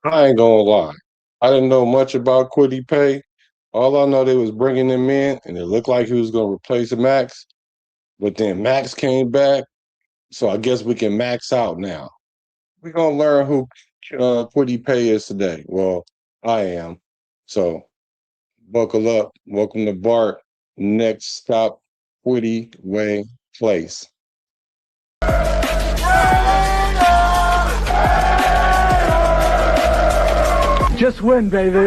I ain't gonna lie. I didn't know much about Kwity Paye. All I know they was bringing him in, and it looked like he was gonna replace Max. But then Max came back, so I guess we can max out now. We're gonna learn who Kwity Paye is today. Well, I am. So buckle up. Welcome to Bart. Next stop, Kwity Way Place. Just win, baby.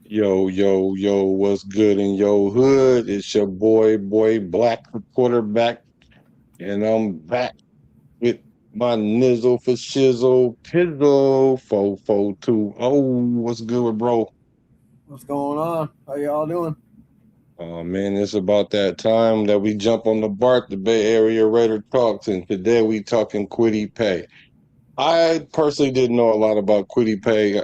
Yo, what's good in your hood? It's your boy Black quarterback, and I'm back with my nizzle for shizzle, pizzle, 442. Oh, what's good, bro? What's going on? How y'all doing? Oh man, it's about that time that we jump on the BART, the Bay Area Raider Talks, and today we talking Kwity Paye. I personally didn't know a lot about Kwity Paye.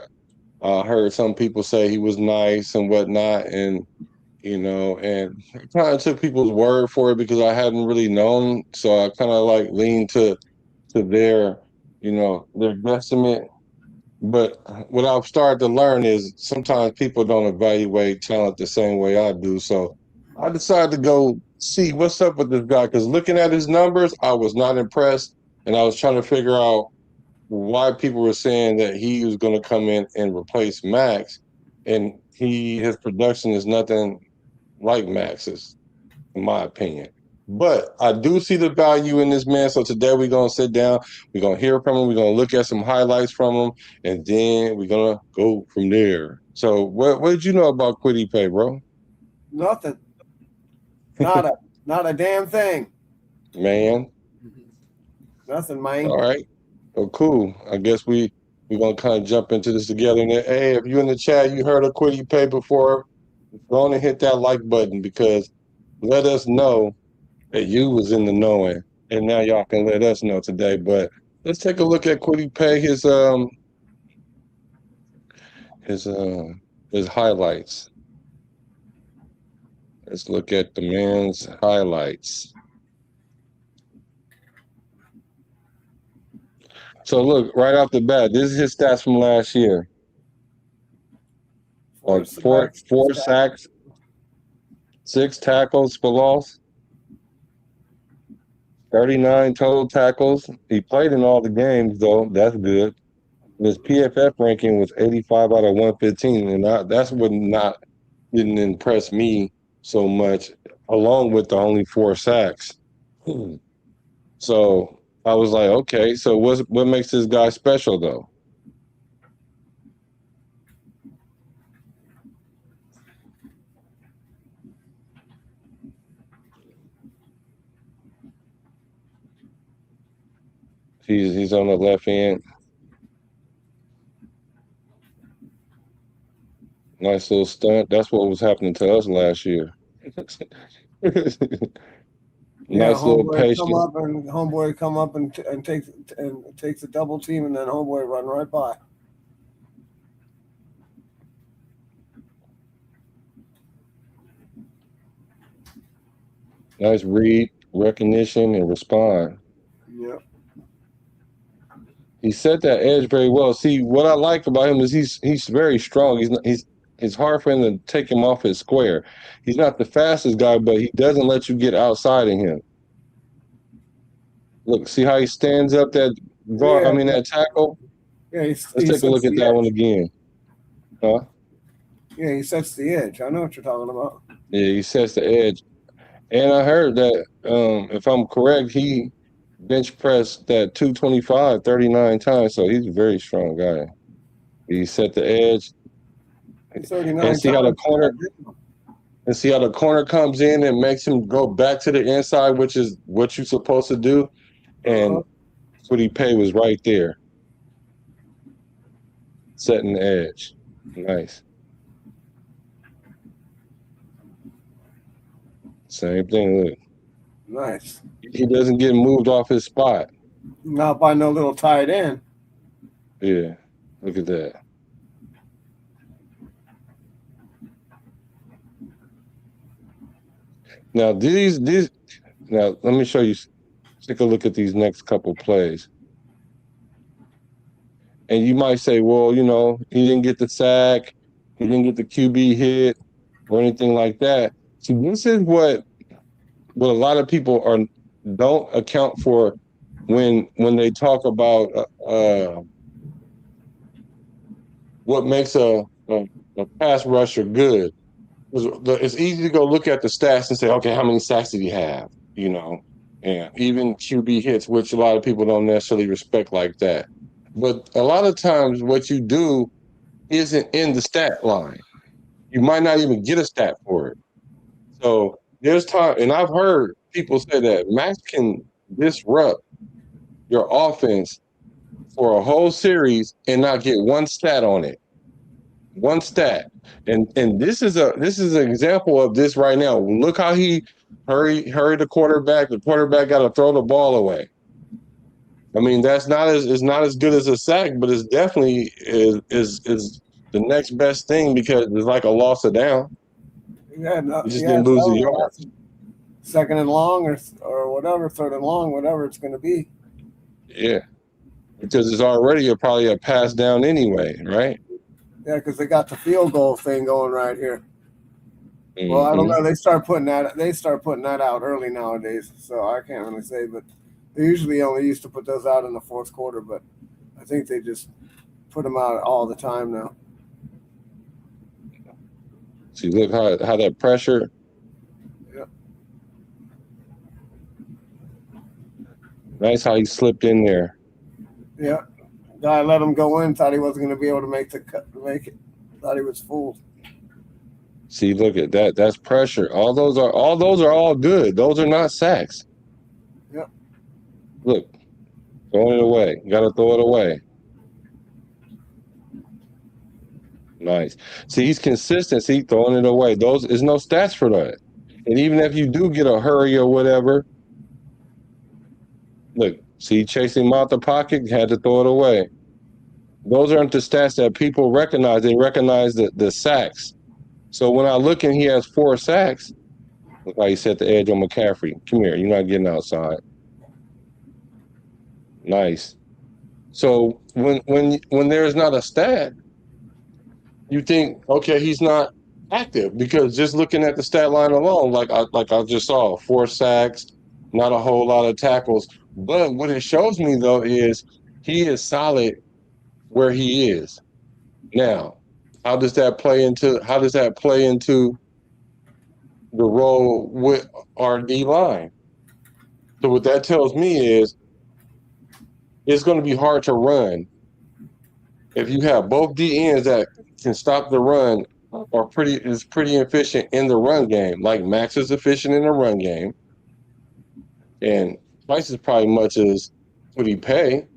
I heard some people say he was nice and whatnot, and and I kind of took people's word for it because I hadn't really known, so I kind of like leaned to their guesstimate. But what I've started to learn is sometimes people don't evaluate talent the same way I do. So I decided to go see what's up with this guy because looking at his numbers, I was not impressed, and I was trying to figure out why people were saying that he was going to come in and replace Max, and his production is nothing like Max's, in my opinion. But I do see the value in this man. So today we're gonna sit down, we're gonna hear from him, we're gonna look at some highlights from him, and then we're gonna go from there. So what did you know about Kwity Paye, bro? Nothing. Not a damn thing. Man, Nothing, man. all right. Well, cool. I guess we're gonna kind of jump into this together. And then, hey, if you in the chat, you heard of Kwity Paye before, go on and hit that like button because let us know that you was in the knowing, and now y'all can let us know today. But let's take a look at Kwity Paye, his his highlights. Let's look at the man's highlights. So look, right off the bat, this is his stats from last year. Like four sacks, 6 tackles for loss, 39 total tackles. He played in all the games though. That's good. His PFF ranking was 85 out of 115, and that's what not didn't impress me so much, along with the only 4 sacks. So I was like, okay, so what makes this guy special though? He's on the left end. Nice little stunt. That's what was happening to us last year. Yeah, Nice little patient. homeboy come up and takes a double team, and then homeboy run right by. Nice read, recognition, and respond. Yep. He set that edge very well. See, what I like about him is he's very strong. It's hard for him to take him off his square. He's not the fastest guy, but he doesn't let you get outside of him. Look, see how he stands up that guard, Yeah, that tackle? yeah. Let's take a look at that one again. Huh? Yeah, he sets the edge. I know what you're talking about. Yeah, he sets the edge. And I heard that, if I'm correct, he bench pressed that 225 39 times, so he's a very strong guy. He set the edge. 39 And see how the times. corner comes in and makes him go back to the inside, which is what you're supposed to do. And Kwity Paye was right there, setting the edge. Nice. Same thing. Look, Nice. he doesn't get moved off his spot. Not by no little tight end. Yeah, look at that. Now Now, let me show you. Take a look at these next couple plays. And you might say, well, you know, he didn't get the sack, he didn't get the QB hit or anything like that. So this is what a lot of people don't account for when they talk about what makes a pass rusher good. It's easy to go look at the stats and say, okay, how many sacks did he have? You know, and even QB hits, which a lot of people don't necessarily respect like that. But a lot of times, what you do isn't in the stat line. You might not even get a stat for it. So there's time, and I've heard people say that Max can disrupt your offense for a whole series and not get one stat on it. One stat. And this is an example of this right now. Look how he hurried the quarterback. The quarterback got to throw the ball away. I mean, it's not as good as a sack, but it's definitely is the next best thing because it's like a loss of down. Yeah, no, You just didn't lose a yard. Second and long or whatever, third and long, whatever it's going to be. Yeah, because it's already probably a pass down anyway, right? Yeah, because they got the field goal thing going right here. Mm-hmm. Well, I don't know. They start putting that out early nowadays, so I can't really say. But they usually only used to put those out in the fourth quarter, but I think they just put them out all the time now. See, look how that pressure. Yep. Nice how he slipped in there. Yeah. Guy let him go in, thought he wasn't going to be able to make it. Thought he was fooled. See, look at that. That's pressure. All those are all good. Those are not sacks. Yep. Look, throwing it away. You got to throw it away. Nice. See, he's consistent. See, throwing it away. There's no stats for that. And even if you do get a hurry or whatever, look, see, chasing him out the pocket, had to throw it away. Those aren't the stats that people recognize. They recognize the sacks. So when I look and he has 4 sacks, look like he set the edge on McCaffrey. Come here, you're not getting outside. Nice. So when there's not a stat, you think, okay, he's not active because just looking at the stat line alone, like I just saw, 4 sacks, not a whole lot of tackles. But what it shows me though is he is solid where he is. Now, how does that play into the role with our D line? So what that tells me is it's going to be hard to run if you have both D ends that can stop the run or pretty efficient in the run game. Like Max is efficient in the run game, and twice as probably much as Kwity Paye.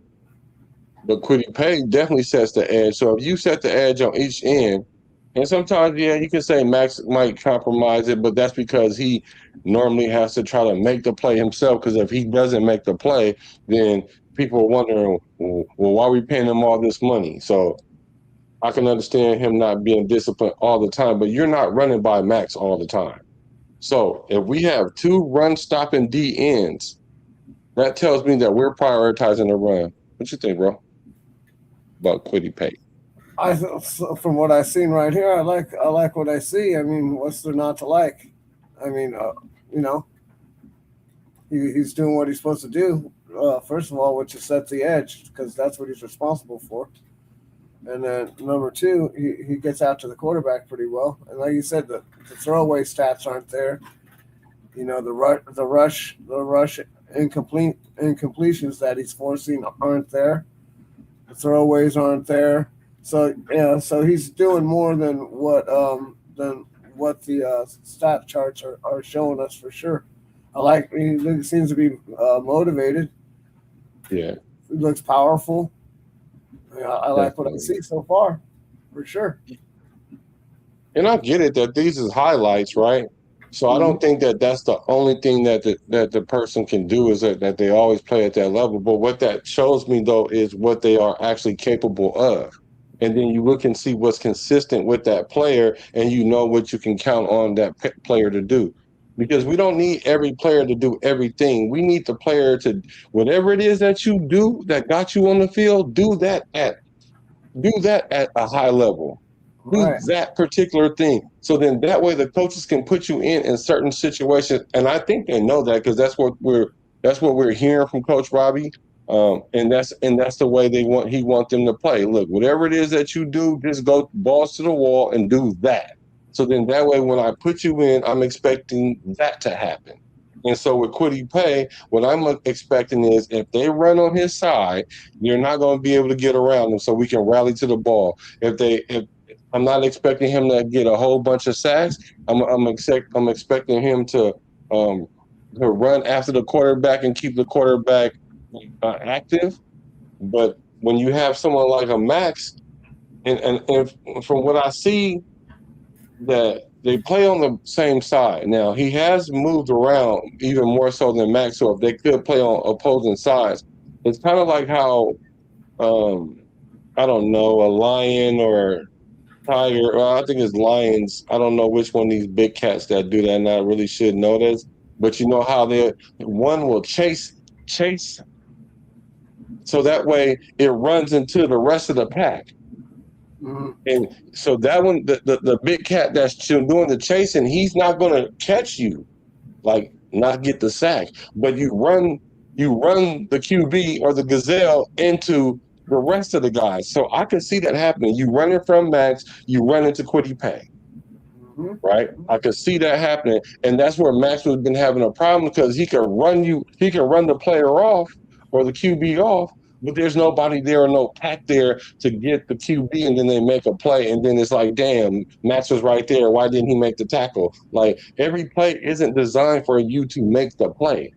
But Kwity Paye definitely sets the edge. So if you set the edge on each end, and sometimes, yeah, you can say Max might compromise it, but that's because he normally has to try to make the play himself. Because if he doesn't make the play, then people are wondering, well, why are we paying him all this money? So I can understand him not being disciplined all the time, but you're not running by Max all the time. So if we have 2 run-stopping D ends, that tells me that we're prioritizing the run. What you think, bro, about Kwity Paye? From what I've seen right here, I like what I see. I mean, what's there not to like? I mean, you know, he's doing what he's supposed to do. First of all, which is set the edge because that's what he's responsible for. And then number 2, he gets after the quarterback pretty well. And like you said, the throwaway stats aren't there. You know, the rush incompletions that he's forcing aren't there. The throwaways aren't there. So yeah, so he's doing more than what the stat charts are showing us for sure. He seems to be motivated. Yeah, He looks powerful. Yeah, I like what I see so far, for sure. And I get it that these is highlights, right? So I don't think that that's the only thing that the person can do is that they always play at that level. But what that shows me though is what they are actually capable of. And then you look and see what's consistent with that player, and you know what you can count on that player to do. because we don't need every player to do everything. We need the player to, whatever it is that you do that got you on the field, do that at a high level. Do Right. that particular thing. So then that way the coaches can put you in certain situations. And I think they know that because that's what we're hearing from Coach Robbie. And that's the way he want them to play. Look, whatever it is that you do, just go balls to the wall and do that. So then that way when I put you in, I'm expecting that to happen. And so with Kwity Paye, what I'm expecting is if they run on his side, you're not going to be able to get around them so we can rally to the ball. If I'm not expecting him to get a whole bunch of sacks. I'm expecting him um, to run after the quarterback and keep the quarterback active. But when you have someone like a Max, and if, from what I see, that they play on the same side. Now he has moved around even more so than Max. So if they could play on opposing sides, it's kind of like how um, I don't know, a lion or tiger. Well, I think it's lions. I don't know which one of these big cats that do that, and I really should know this. But you know how they one will chase, so that way it runs into the rest of the pack. Mm-hmm. And so that one, the big cat that's doing the chasing, he's not going to catch you, like not get the sack. But you run the QB or the gazelle into the rest of the guys. So I could see that happening. You run it from Max, you run into Kwity Paye. Mm-hmm. Right? I could see that happening. And that's where Max has been having a problem because he can run the player off or the QB off, but there's nobody there or no pack there to get the QB, and then they make a play, and then it's like, damn, Max was right there. Why didn't he make the tackle? Like every play isn't designed for you to make the play.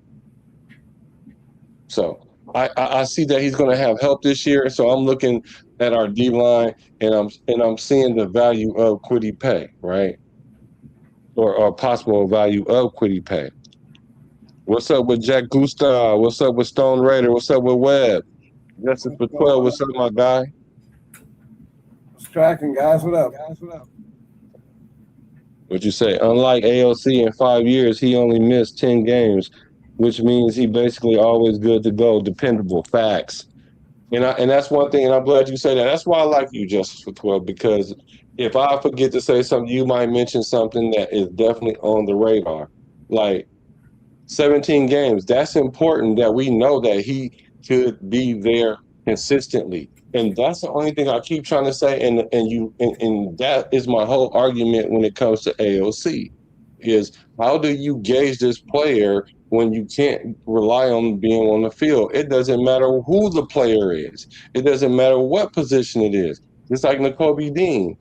So I see that he's going to have help this year. So I'm looking at our D line, and I'm seeing the value of Kwity Paye, right? Or possible value of Kwity Paye. What's up with Jack Gustav? What's up with Stone Raider? What's up with Webb? Justice for 12. What's up, my guy? It's cracking, guys. What up? What you say? Unlike AOC in 5 years, he only missed 10 games, which means he basically always good to go. Dependable. Facts. And that's one thing, and I'm glad you say that. That's why I like you, Justice for 12, because if I forget to say something, you might mention something that is definitely on the radar. Like 17 games. That's important that we know that he could be there consistently. And that's the only thing I keep trying to say. And that is my whole argument when it comes to AOC is how do you gauge this player when you can't rely on being on the field? It doesn't matter who the player is. It doesn't matter what position it is. It's like Nakobe Dean.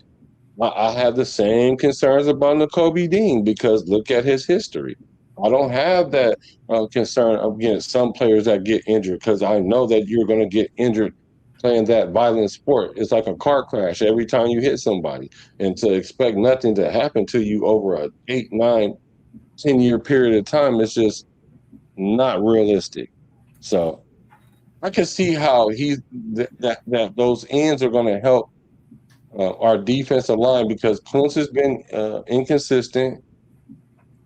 I have the same concerns about Nakobe Dean because look at his history. I don't have that concern against some players that get injured because I know that you're going to get injured playing that violent sport. It's like a car crash every time you hit somebody. And to expect nothing to happen to you over a 8, 9, 10-year period of time is just not realistic. So I can see how that those ends are going to help our defensive line because Kuntz has been inconsistent,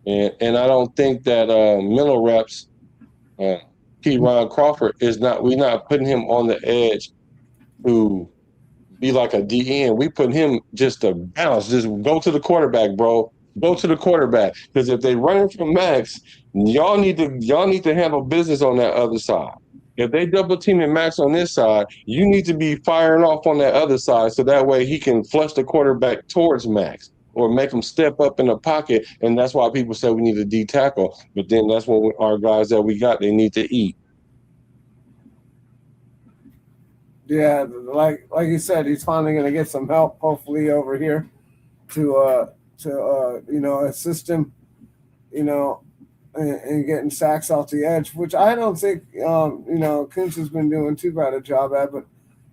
and I don't think that mental reps, P. Ron Crawford is not. We're not putting him on the edge to be like a DN. We put him just to bounce, just go to the quarterback, bro. Go to the quarterback because if they run from Max, y'all need to handle business on that other side. If they double teaming Max on this side, you need to be firing off on that other side so that way he can flush the quarterback towards Max or make him step up in the pocket. And that's why people say we need a D tackle. But then that's what our guys that we got, they need to eat. Yeah, like you said, he's finally going to get some help, hopefully over here, to assist him, and getting sacks off the edge, which I don't think Kuntz has been doing too bad a job at. But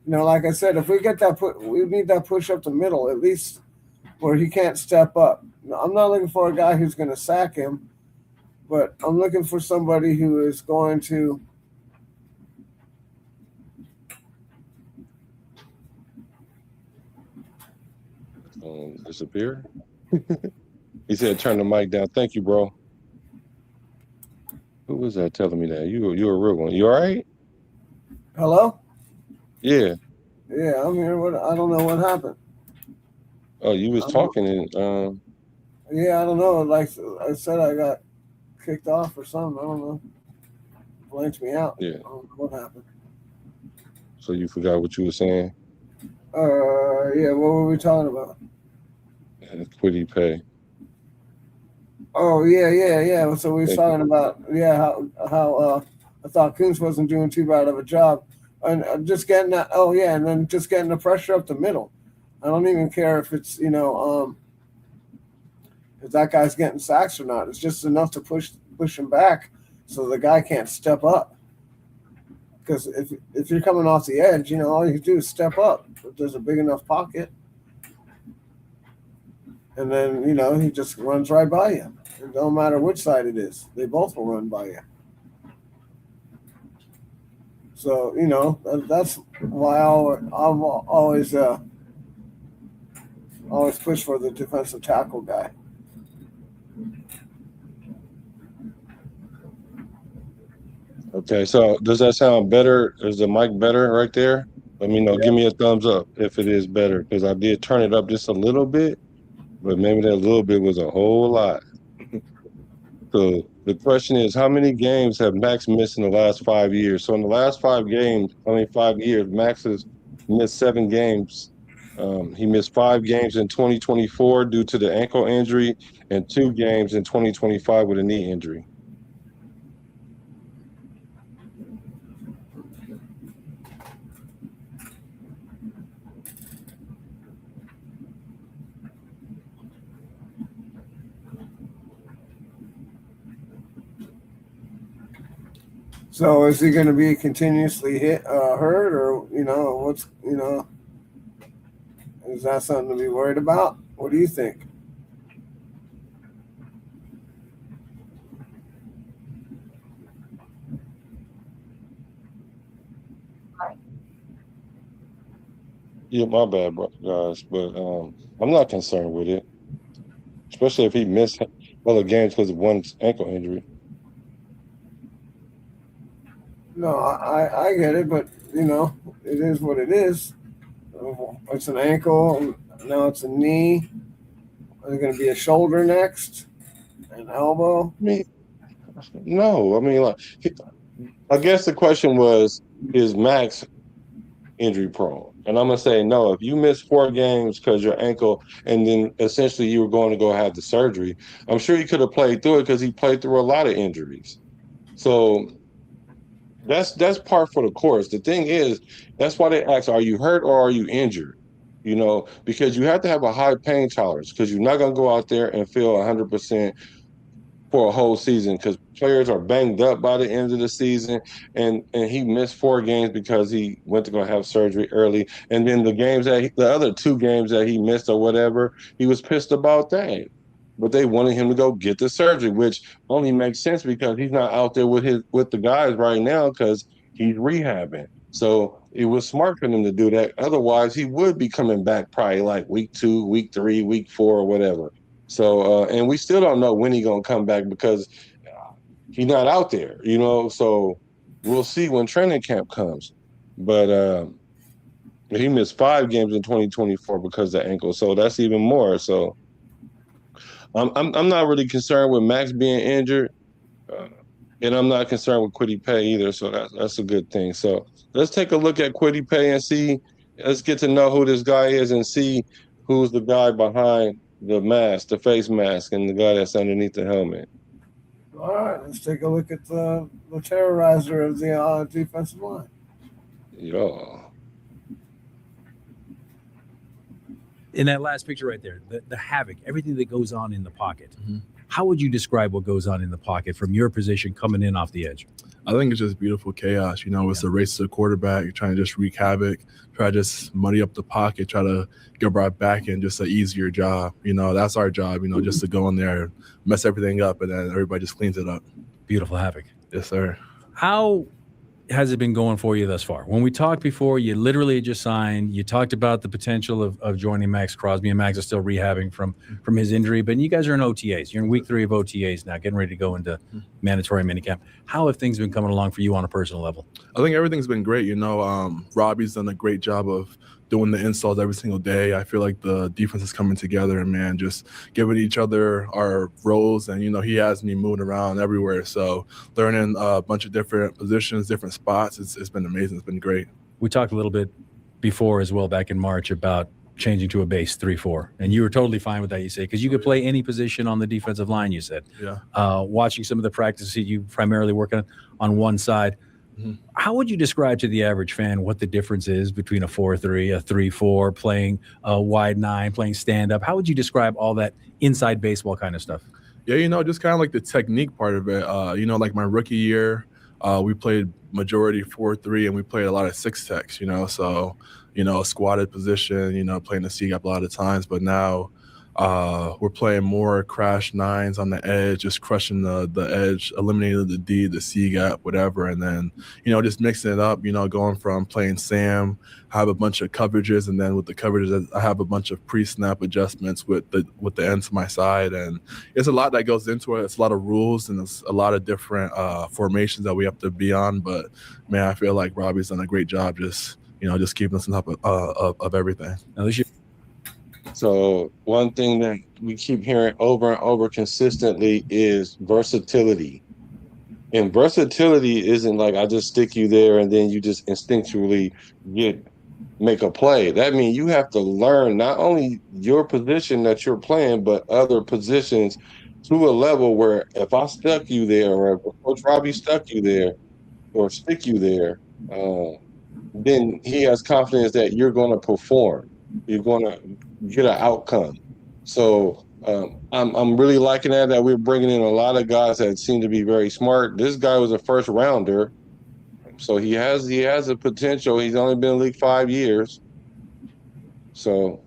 like I said, if we get we need that push up the middle at least, where he can't step up. I'm not looking for a guy who's going to sack him, but I'm looking for somebody who is going to. Disappear. He said, "Turn the mic down." Thank you, bro. Who was that telling me that? You a real one. You all right? Hello? Yeah. Yeah, I'm here. What? I don't know what happened. Oh, you was I'm, talking and yeah, I don't know. Like I said, I got kicked off or something. I don't know. Blanked me out. yeah. I don't know what happened. So you forgot what you were saying? Yeah. What were we talking about? Kwity Paye. Oh, yeah. So we was Thank you. talking about how I thought Coons wasn't doing too bad of a job, and just getting that. Oh yeah, and then just getting the pressure up the middle. I don't even care if it's if that guy's getting sacks or not. It's just enough to push him back, so the guy can't step up. Because if you're coming off the edge, all you do is step up. If there's a big enough pocket, and then he just runs right by you. It don't matter which side it is; they both will run by you. So that's why I'm always push for the defensive tackle guy. Okay, so does that sound better? Is the mic better right there? Let me know. Give me a thumbs up if it is better, because I did turn it up just a little bit, but maybe that little bit was a whole lot. So the question is, how many games have Max missed in the last 5 years? So in the last 5 games, 5 years, Max has missed 7 games. He missed 5 games in 2024 due to the ankle injury, and 2 games in 2025 with a knee injury. So is he going to be continuously hurt, or what's is that something to be worried about? What do you think? Yeah, my bad, guys, but I'm not concerned with it, especially if he missed other games because of one ankle injury. No, I get it, but it is what it is. It's an ankle. Now it's a knee. Is it going to be a shoulder next? An elbow? I mean, no, I mean, like, I guess the question was, is Max injury prone? And I'm gonna say no. If you miss 4 games because your ankle, and then essentially you were going to go have the surgery, I'm sure he could have played through it because he played through a lot of injuries. So that's part for the course. The thing is, that's why they ask, are you hurt or are you injured? Because you have to have a high pain tolerance because you're not gonna go out there and feel 100% for a whole season because players are banged up by the end of the season, and he missed 4 games because he went to go have surgery early, and then the other 2 games that he missed or whatever, he was pissed about that, but they wanted him to go get the surgery, which only makes sense because he's not out there with the guys right now because he's rehabbing. So it was smart for them to do that. Otherwise, he would be coming back probably like week 2, week 3, week 4, or whatever. So, and we still don't know when he's gonna come back because he's not out there, So we'll see when training camp comes. But he missed 5 games in 2024 because of the ankle, so that's even more. So I'm not really concerned with Max being injured, uh, and I'm not concerned with Kwity Paye either. So that's a good thing. So let's take a look at Kwity Paye and see. Let's get to know who this guy is and see who's the guy behind the mask, the face mask, and the guy that's underneath the helmet. All right, let's take a look at the terrorizer of the defensive line. Yeah. In that last picture right there, the havoc, everything that goes on in the pocket. Mm-hmm. How would you describe what goes on in the pocket from your position coming in off the edge? I think it's just beautiful chaos. It's a race to the quarterback. You're trying to just wreak havoc, try to just muddy up the pocket, try to get right back in, just an easier job. That's our job, just to go in there and mess everything up, and then everybody just cleans it up. Beautiful havoc. Yes, sir. How has it been going for you thus far? When we talked before, you literally just signed. You talked about the potential of joining Max Crosby, and Max is still rehabbing from his injury. But you guys are in OTAs. You're in week 3 of OTAs now, getting ready to go into mandatory minicamp. How have things been coming along for you on a personal level? I think everything's been great. You know, Robbie's done a great job of doing the installs every single day. I feel like the defense is coming together and, man, just giving each other our roles. And, you know, he has me moving around everywhere. So learning a bunch of different positions, different spots, it's been amazing. It's been great. We talked a little bit before as well back in March about changing to a base 3-4. And you were totally fine with that, you say, because you could play any position on the defensive line, you said. Yeah. Watching some of the practices, you primarily working on one side. How would you describe to the average fan what the difference is between a 4-3, a 3-4, playing a wide 9, playing stand-up? How would you describe all that inside baseball kind of stuff? Yeah, you know, just kind of like the technique part of it. You know, like my rookie year, we played majority 4-3, and we played a lot of 6-techs, you know. So, you know, squatted position, you know, playing the C-gap a lot of times. But now we're playing more crash 9s on the edge, just crushing the edge, eliminating the D, the C-gap, whatever. And then, you know, just mixing it up, you know, going from playing Sam, have a bunch of coverages, and then with the coverages, I have a bunch of pre-snap adjustments with the ends to my side. And it's a lot that goes into it. It's a lot of rules, and it's a lot of different formations that we have to be on. But, man, I feel like Robbie's done a great job just keeping us on top of everything. Now, this year, So one thing that we keep hearing over and over consistently is versatility. And versatility isn't like I just stick you there and then you just instinctually make a play. That means you have to learn not only your position that you're playing, but other positions to a level where if I stuck you there, or if Coach Robbie stuck you there or stick you there, then he has confidence that you're going to perform. You're going to get an outcome. So I'm really liking that we're bringing in a lot of guys that seem to be very smart. This guy was a first rounder, so he has a potential. He's only been in the league 5 years, so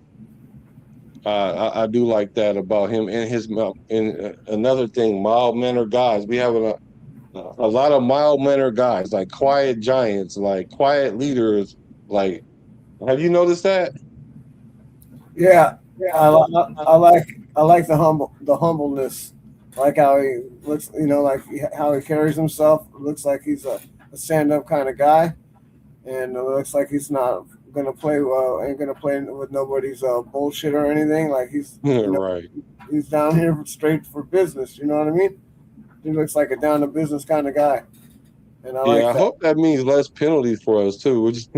I do like that about him. And another thing, mild-mannered guys. We have a lot of mild-mannered guys, like quiet giants, like quiet leaders. Like, have you noticed that? Yeah, I like the humbleness, like how he looks, you know, like how he carries himself. It looks like he's a stand-up kind of guy, and it looks like he's not gonna play ain't gonna play with nobody's bullshit or anything. Like he's Right. He's down here straight for business. You know what I mean? He looks like a down to business kind of guy, and I like that. I hope that means less penalties for us too. Which,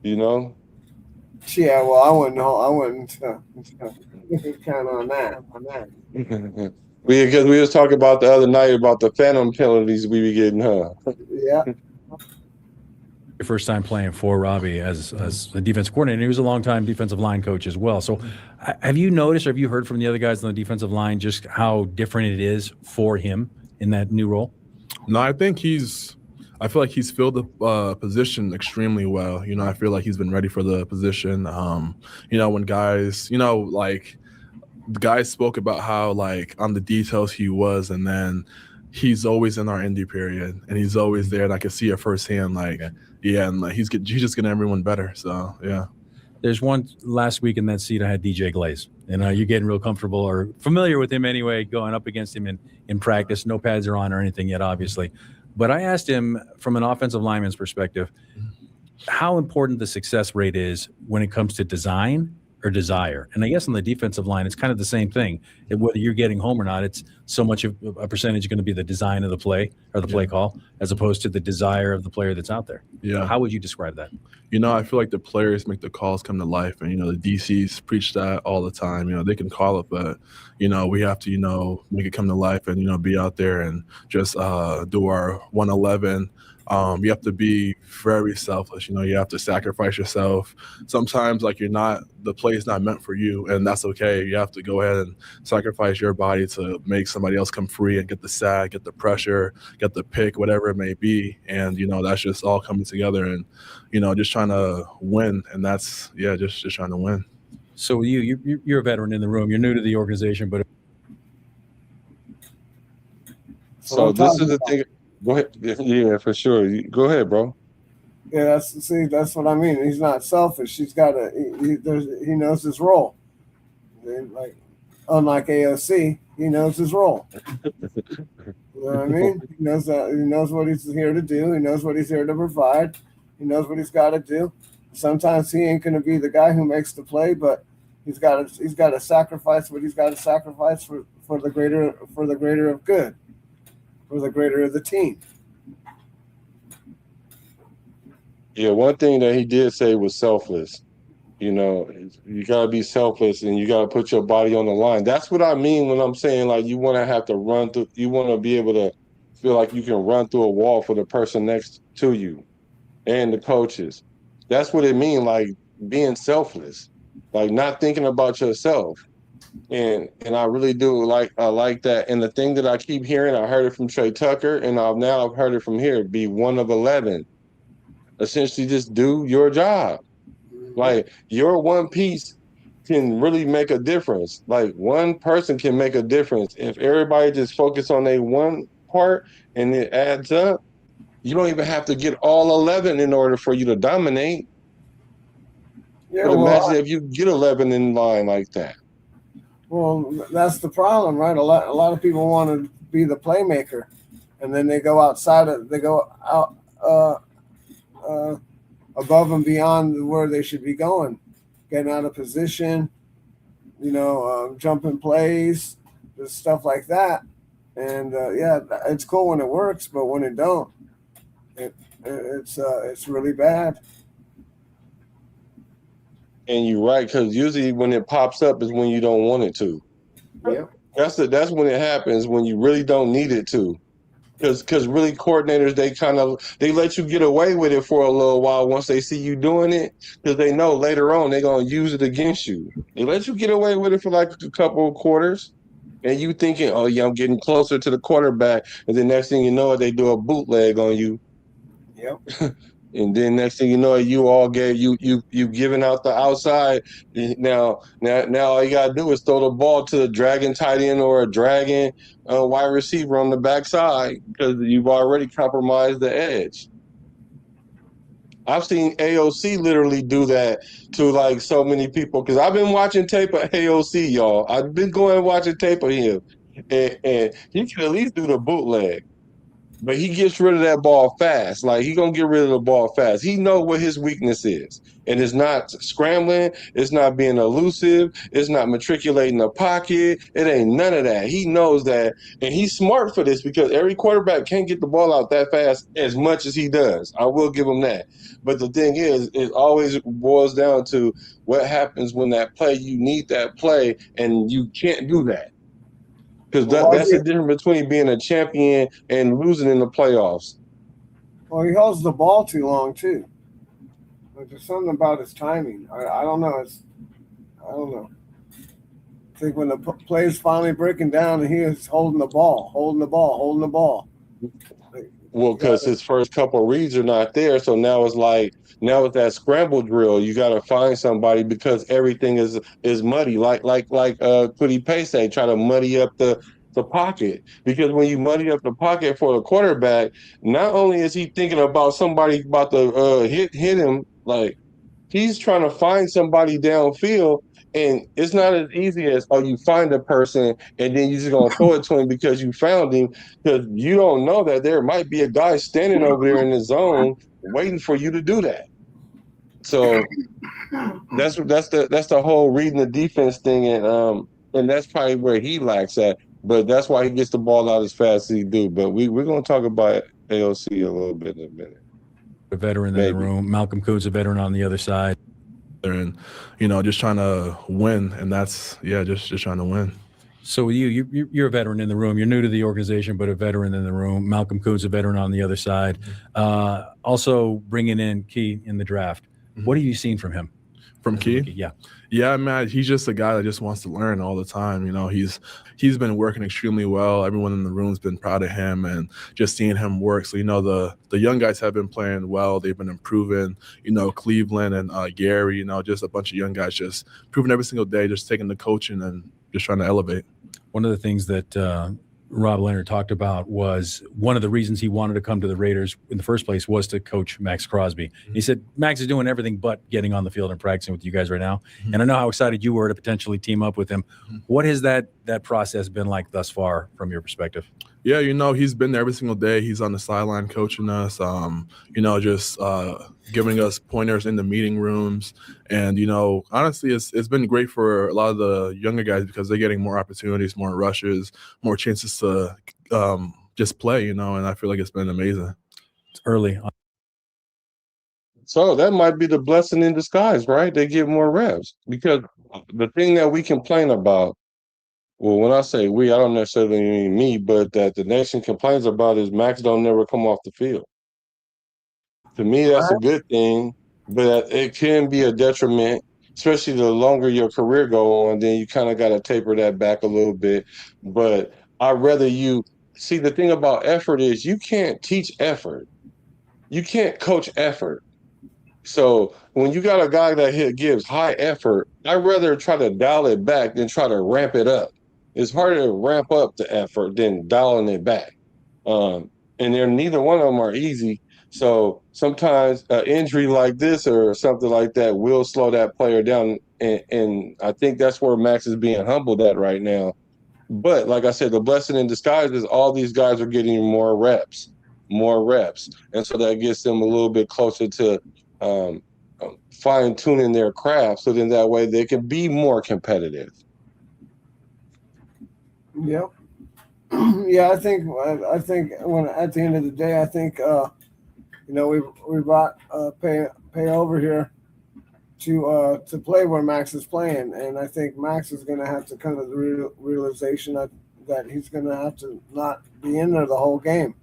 you know. Yeah, well, I wouldn't count on that. Because we was talking about the other night about the phantom penalties we be getting, huh? Yeah. your first time playing for Robbie as a defensive coordinator. He was a longtime defensive line coach as well. So have you noticed or have you heard from the other guys on the defensive line just how different it is for him in that new role? No, I feel like he's filled the position extremely well. You know, I feel like he's been ready for the position. You know, when guys, you know, like the guys spoke about how like on the details he was, and then he's always in our indie period and he's always there. And I can see it firsthand, like, yeah, and like he's just getting everyone better. So, yeah. There's one last week in that seat I had DJ Glaze, and you're getting real comfortable or familiar with him anyway, going up against him in practice. No pads are on or anything yet, obviously. But I asked him from an offensive lineman's perspective how important the success rate is when it comes to design or desire. And I guess on the defensive line, it's kind of the same thing. Whether you're getting home or not, it's so much of a percentage going to be the design of the play or the play call as opposed to the desire of the player that's out there. Yeah. How would you describe that? You know, I feel like the players make the calls come to life. And, you know, the DCs preach that all the time. You know, they can call it, but, you know, we have to, you know, make it come to life and, you know, be out there and just do our 111. You have to be very selfless. You know, you have to sacrifice yourself. Sometimes, like, the play is not meant for you, and that's okay. You have to go ahead and sacrifice your body to make somebody else come free and get the sack, get the pressure, get the pick, whatever it may be. And, you know, that's just all coming together and, you know, just trying to win. And that's, yeah, just trying to win. So you're a veteran in the room. You're new to the organization, but So this is the thing. Go ahead. Yeah, for sure. Go ahead, bro. Yeah, that's what I mean. He's not selfish. He's got he knows his role. Like unlike AOC, he knows his role. You know what I mean? He knows what he's here to do. He knows what he's here to provide. He knows what he's got to do. Sometimes he ain't going to be the guy who makes the play, but he's got to sacrifice what he's got to sacrifice for the greater of good, for the greater of the team. Yeah, one thing that he did say was selfless. You know, you gotta be selfless and you gotta put your body on the line. That's what I mean when I'm saying like you want to have to run through. You want to be able to feel like you can run through a wall for the person next to you and the coaches. That's what it means, like being selfless, like not thinking about yourself. And I really do I like that. And the thing that I keep hearing, I heard it from Trey Tucker, and I've heard it from here. Be one of 11. Essentially, just do your job. Like your one piece can really make a difference. Like one person can make a difference. If everybody just focus on their one part and it adds up, you don't even have to get all 11 in order for you to dominate. Yeah, But imagine if you get 11 in line like that. Well, that's the problem, right? A lot of people want to be the playmaker, and then they go out above and beyond where they should be going, getting out of position, jumping plays, just stuff like that. And yeah, it's cool when it works, but when it don't, it's really bad. And you're right, because usually when it pops up is when you don't want it to. Yeah. That's when it happens, when you really don't need it to. Because really coordinators, they let you get away with it for a little while once they see you doing it, because they know later on they're going to use it against you. They let you get away with it for like a couple of quarters, and you thinking, oh yeah, I'm getting closer to the quarterback, and the next thing you know, they do a bootleg on you. Yep. And then next thing you know, you all you giving out the outside. Now all you gotta do is throw the ball to a dragon tight end or a dragon wide receiver on the backside, because you've already compromised the edge. I've seen AOC literally do that to like so many people, because I've been watching tape of AOC, y'all. I've been going and watching tape of him, and he can at least do the bootleg. But he gets rid of that ball fast. Like, he gonna get rid of the ball fast. He know what his weakness is. And it's not scrambling. It's not being elusive. It's not matriculating the pocket. It ain't none of that. He knows that. And he's smart for this, because every quarterback can't get the ball out that fast as much as he does. I will give him that. But the thing is, it always boils down to what happens when that play, you need that play, and you can't do that. Because that's the difference between being a champion and losing in the playoffs. Well, he holds the ball too long too. Like, there's something about his timing. I don't know. I don't know. I think when the play's finally breaking down and he is holding the ball. Well, because his first couple of reads are not there, so now it's that scramble drill. You got to find somebody, because everything is muddy. Like Kwity Paye say, try to muddy up the pocket. Because when you muddy up the pocket for the quarterback, not only is he thinking about somebody about to hit him, like he's trying to find somebody downfield. And it's not as easy as, you find a person and then you're just going to throw it to him because you found him, because you don't know that there might be a guy standing over there in the zone waiting for you to do that. So that's the whole reading the defense thing, and that's probably where he lacks at. But that's why he gets the ball out as fast as he do. But we're going to talk about AOC a little bit in a minute. A veteran in the room. Malcolm Coone's a veteran on the other side. And just trying to win, and that's just trying to win. So you're a veteran in the room. You're new to the organization, but a veteran in the room. Malcolm Coone's a veteran on the other side. Also bringing in Key in the draft. What have you seen from him? From Key? Yeah, man, he's just a guy that just wants to learn all the time. He's been working extremely well. Everyone in the room's been proud of him, and just seeing him work. So, the young guys have been playing well. They've been improving. Cleveland and Gary, just a bunch of young guys just improving every single day, just taking the coaching and just trying to elevate. One of the things that Rob Leonard talked about was one of the reasons he wanted to come to the Raiders in the first place was to coach Max Crosby. He said Max is doing everything but getting on the field and practicing with you guys right now. And I know how excited you were to potentially team up with him. What has that process been like thus far from your perspective? Yeah, he's been there every single day. He's on the sideline coaching us, just giving us pointers in the meeting rooms. And, honestly, it's been great for a lot of the younger guys because they're getting more opportunities, more rushes, more chances to just play, and I feel like it's been amazing. It's early. So that might be the blessing in disguise, right? They get more reps because the thing that we complain about, well, when I say we, I don't necessarily mean me, but that the nation complains about is Max don't never come off the field. To me, that's a good thing, but it can be a detriment, especially the longer your career go on, then you kind of got to taper that back a little bit. But I'd rather you see the thing about effort is you can't teach effort. You can't coach effort. So when you got a guy that gives high effort, I'd rather try to dial it back than try to ramp it up. It's harder to ramp up the effort than dialing it back. And neither one of them are easy. So sometimes an injury like this or something like that will slow that player down. And I think that's where Max is being humbled at right now. But like I said, the blessing in disguise is all these guys are getting more reps. And so that gets them a little bit closer to fine-tuning their craft, so then that way they can be more competitive. Yep. Yeah, I think when at the end of the day, I think we brought Paye over here to play where Max is playing, and I think Max is going to have to come to the realization that he's going to have to not be in there the whole game.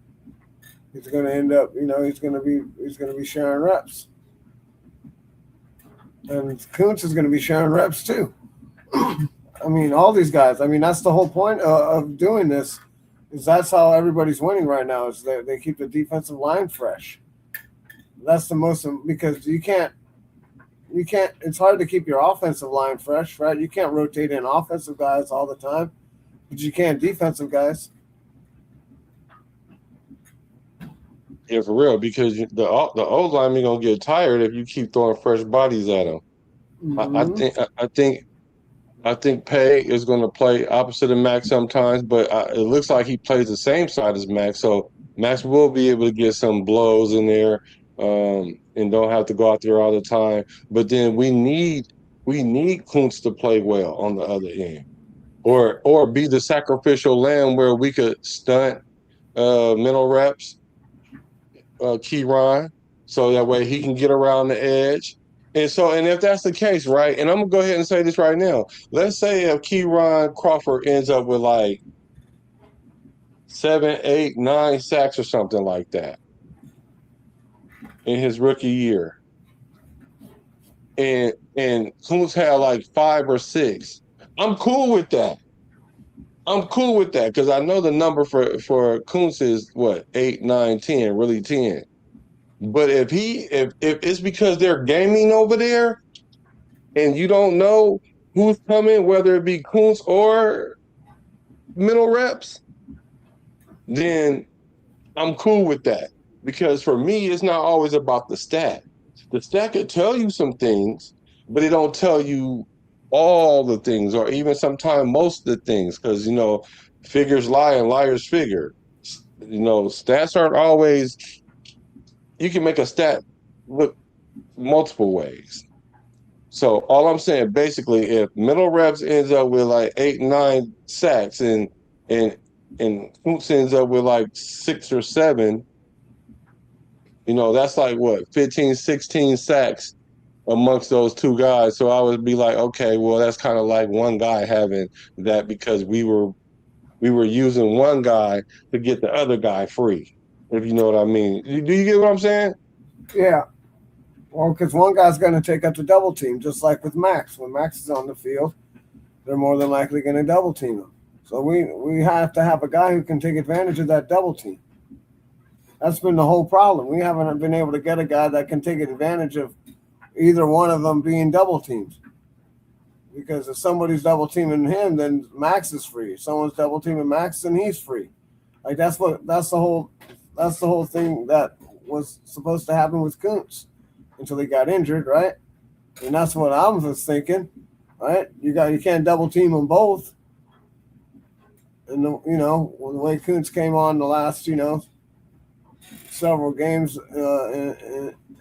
He's going to end up, he's going to be sharing reps. And Kuntz is going to be sharing reps too. I mean, all these guys. I mean, that's the whole point of doing this. Is that's how everybody's winning right now. Is they keep the defensive line fresh. That's the most, because you can't. It's hard to keep your offensive line fresh, right? You can't rotate in offensive guys all the time, but you can defensive guys. Yeah, for real, because the old lineman gonna get tired if you keep throwing fresh bodies at them. Mm-hmm. I think Paye is going to play opposite of Max sometimes, but it looks like he plays the same side as Max, so Max will be able to get some blows in there and don't have to go out there all the time. But then we need Kuntz to play well on the other end, or be the sacrificial lamb where we could stunt mental reps. Keyron, so that way he can get around the edge. And if that's the case, right, and I'm going to go ahead and say this right now. Let's say if Keyron Crawford ends up with like 7, 8, 9 sacks or something like that in his rookie year. And Kuntz had like 5 or 6. I'm cool with that. Because I know the number for Kuntz is what, 8, 9, 10, really 10. But if it's because they're gaming over there and you don't know who's coming, whether it be Kuntz or middle reps, then I'm cool with that. Because for me, it's not always about the stat. The stat could tell you some things, but it don't tell you all the things, or even sometimes most of the things, because figures lie and liars figure. Stats aren't always. You can make a stat look multiple ways. So all I'm saying, basically, if middle reps ends up with like 8, 9 sacks and Kuntz ends up with like 6 or 7, that's like what, 15, 16 sacks amongst those two guys. So I would be like, okay, well, that's kind of like one guy having that because we were using one guy to get the other guy free, if you know what I mean. Do you get what I'm saying? Yeah. Well, because one guy's going to take up the double team, just like with Max. When Max is on the field, they're more than likely going to double team him. So we have to have a guy who can take advantage of that double team. That's been the whole problem. We haven't been able to get a guy that can take advantage of either one of them being double teamed. Because if somebody's double teaming him, then Max is free. If someone's double teaming Max, then he's free. Like that's the whole thing that was supposed to happen with Kuntz until he got injured, right? And that's what I was thinking, right? You can't double team them both. And the way Kuntz came on the last several games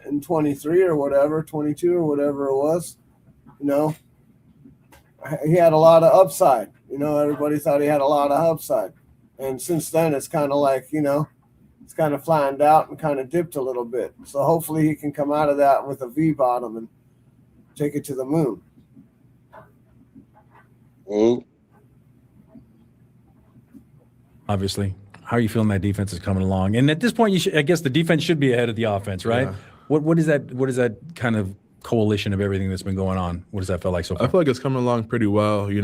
in 23 or whatever, 22 or whatever it was, he had a lot of upside. Everybody thought he had a lot of upside. And since then, it's kind of like, it's kind of flattened out and kind of dipped a little bit. So hopefully he can come out of that with a V bottom and take it to the moon. Well, Obviously, how are you feeling that defense is coming along? And at this point, I guess the defense should be ahead of the offense, right? Yeah. What is that kind of coalition of everything that's been going on? What does that feel like so far? I feel like it's coming along pretty well. We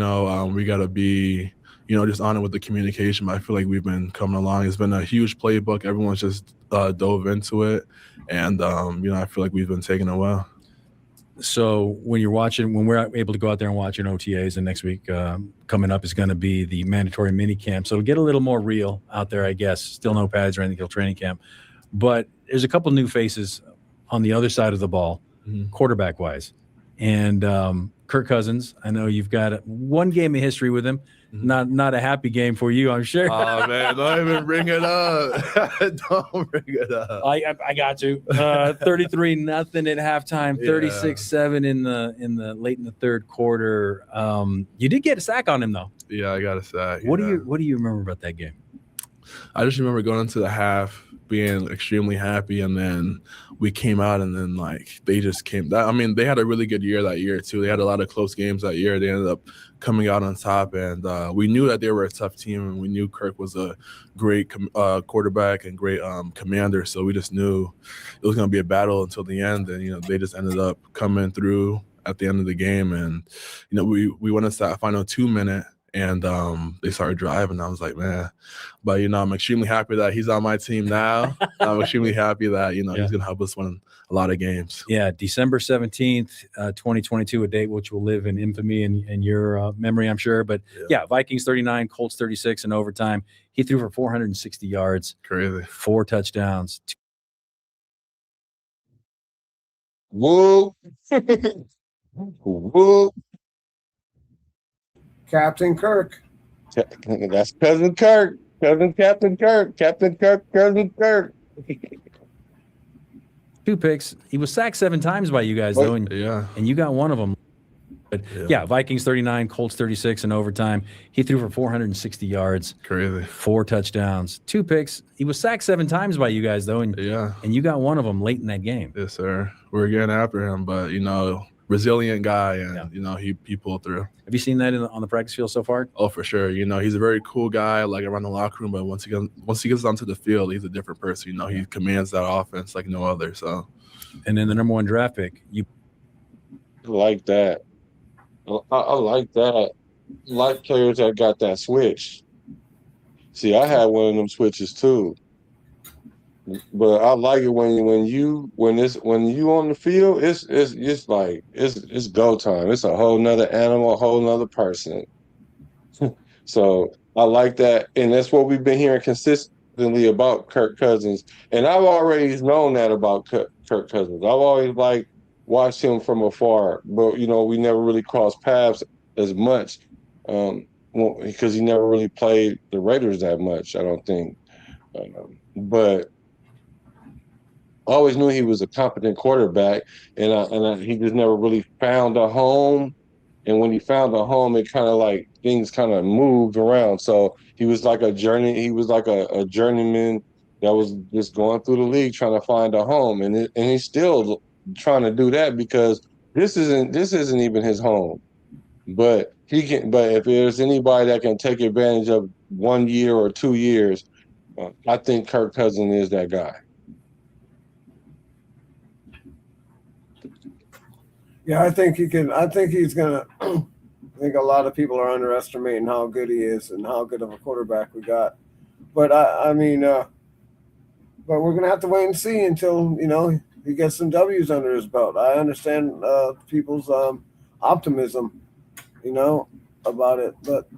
got to be, just on it with the communication. But I feel like we've been coming along. It's been a huge playbook. Everyone's just dove into it. And, I feel like we've been taking it well. So when we're able to go out there and watch in OTAs, and next week coming up is going to be the mandatory mini camp. So it'll get a little more real out there, I guess. Still no pads or anything till training camp. But there's a couple new faces on the other side of the ball, quarterback-wise. And Kirk Cousins, I know you've got one game of history with him. Not a happy game for you, I'm sure. Oh, man, don't even bring it up. Don't bring it up. I got to. 33-0 at halftime, 36-7 in the late in the third quarter. You did get a sack on him, though. Yeah, I got a sack. What do you remember about that game? I just remember going into the half being extremely happy, and then we came out, and then they just came. They had a really good year that year too. They had a lot of close games that year. They ended up coming out on top, and we knew that they were a tough team, and we knew Kirk was a great quarterback and great commander. So we just knew it was going to be a battle until the end, and they just ended up coming through at the end of the game, and we went into that final 2-minute. And they started driving. I was like, man. But, I'm extremely happy that he's on my team now. I'm extremely happy that, he's going to help us win a lot of games. Yeah, December 17th, 2022, a date which will live in infamy in your memory, I'm sure. But, Vikings 39, Colts 36 in overtime. He threw for 460 yards. Crazy. 4 touchdowns. whoop. Whoop. Captain Kirk. That's Cousin Kirk. Captain Kirk. Cousin Kirk. 2 picks. He was sacked 7 times by you guys, though, and you got one of them. But Vikings 39, Colts 36 in overtime. He threw for 460 yards. Crazy. 4 touchdowns, 2 picks. He was sacked 7 times by you guys, though, and you got one of them late in that game. Yes, sir. We're getting after him, but resilient guy, and he pulled through. Have you seen that on the practice field so far? Oh, for sure. He's a very cool guy, around the locker room. But once he gets onto the field, he's a different person. He commands that offense like no other. So, and then the number 1 draft pick, I like that. I like that. Like players that got that switch. See, I had one of them switches too. But I like it when you on the field, it's like it's go time. It's a whole nother animal, a whole nother person. So I like that, and that's what we've been hearing consistently about Kirk Cousins. And I've already known that about Kirk Cousins. I've always watched him from afar, but we never really crossed paths as much because he never really played the Raiders that much. I don't think, but I always knew he was a competent quarterback, and he just never really found a home. And when he found a home, it kind of things kind of moved around. So he was like a journeyman that was just going through the league trying to find a home, and he's still trying to do that because this isn't even his home. But if there's anybody that can take advantage of 1 year or 2 years, I think Kirk Cousins is that guy. Yeah, I think he can. I think he's gonna. I think a lot of people are underestimating how good he is and how good of a quarterback we got. But but we're gonna have to wait and see until he gets some W's under his belt. I understand people's optimism, about it. But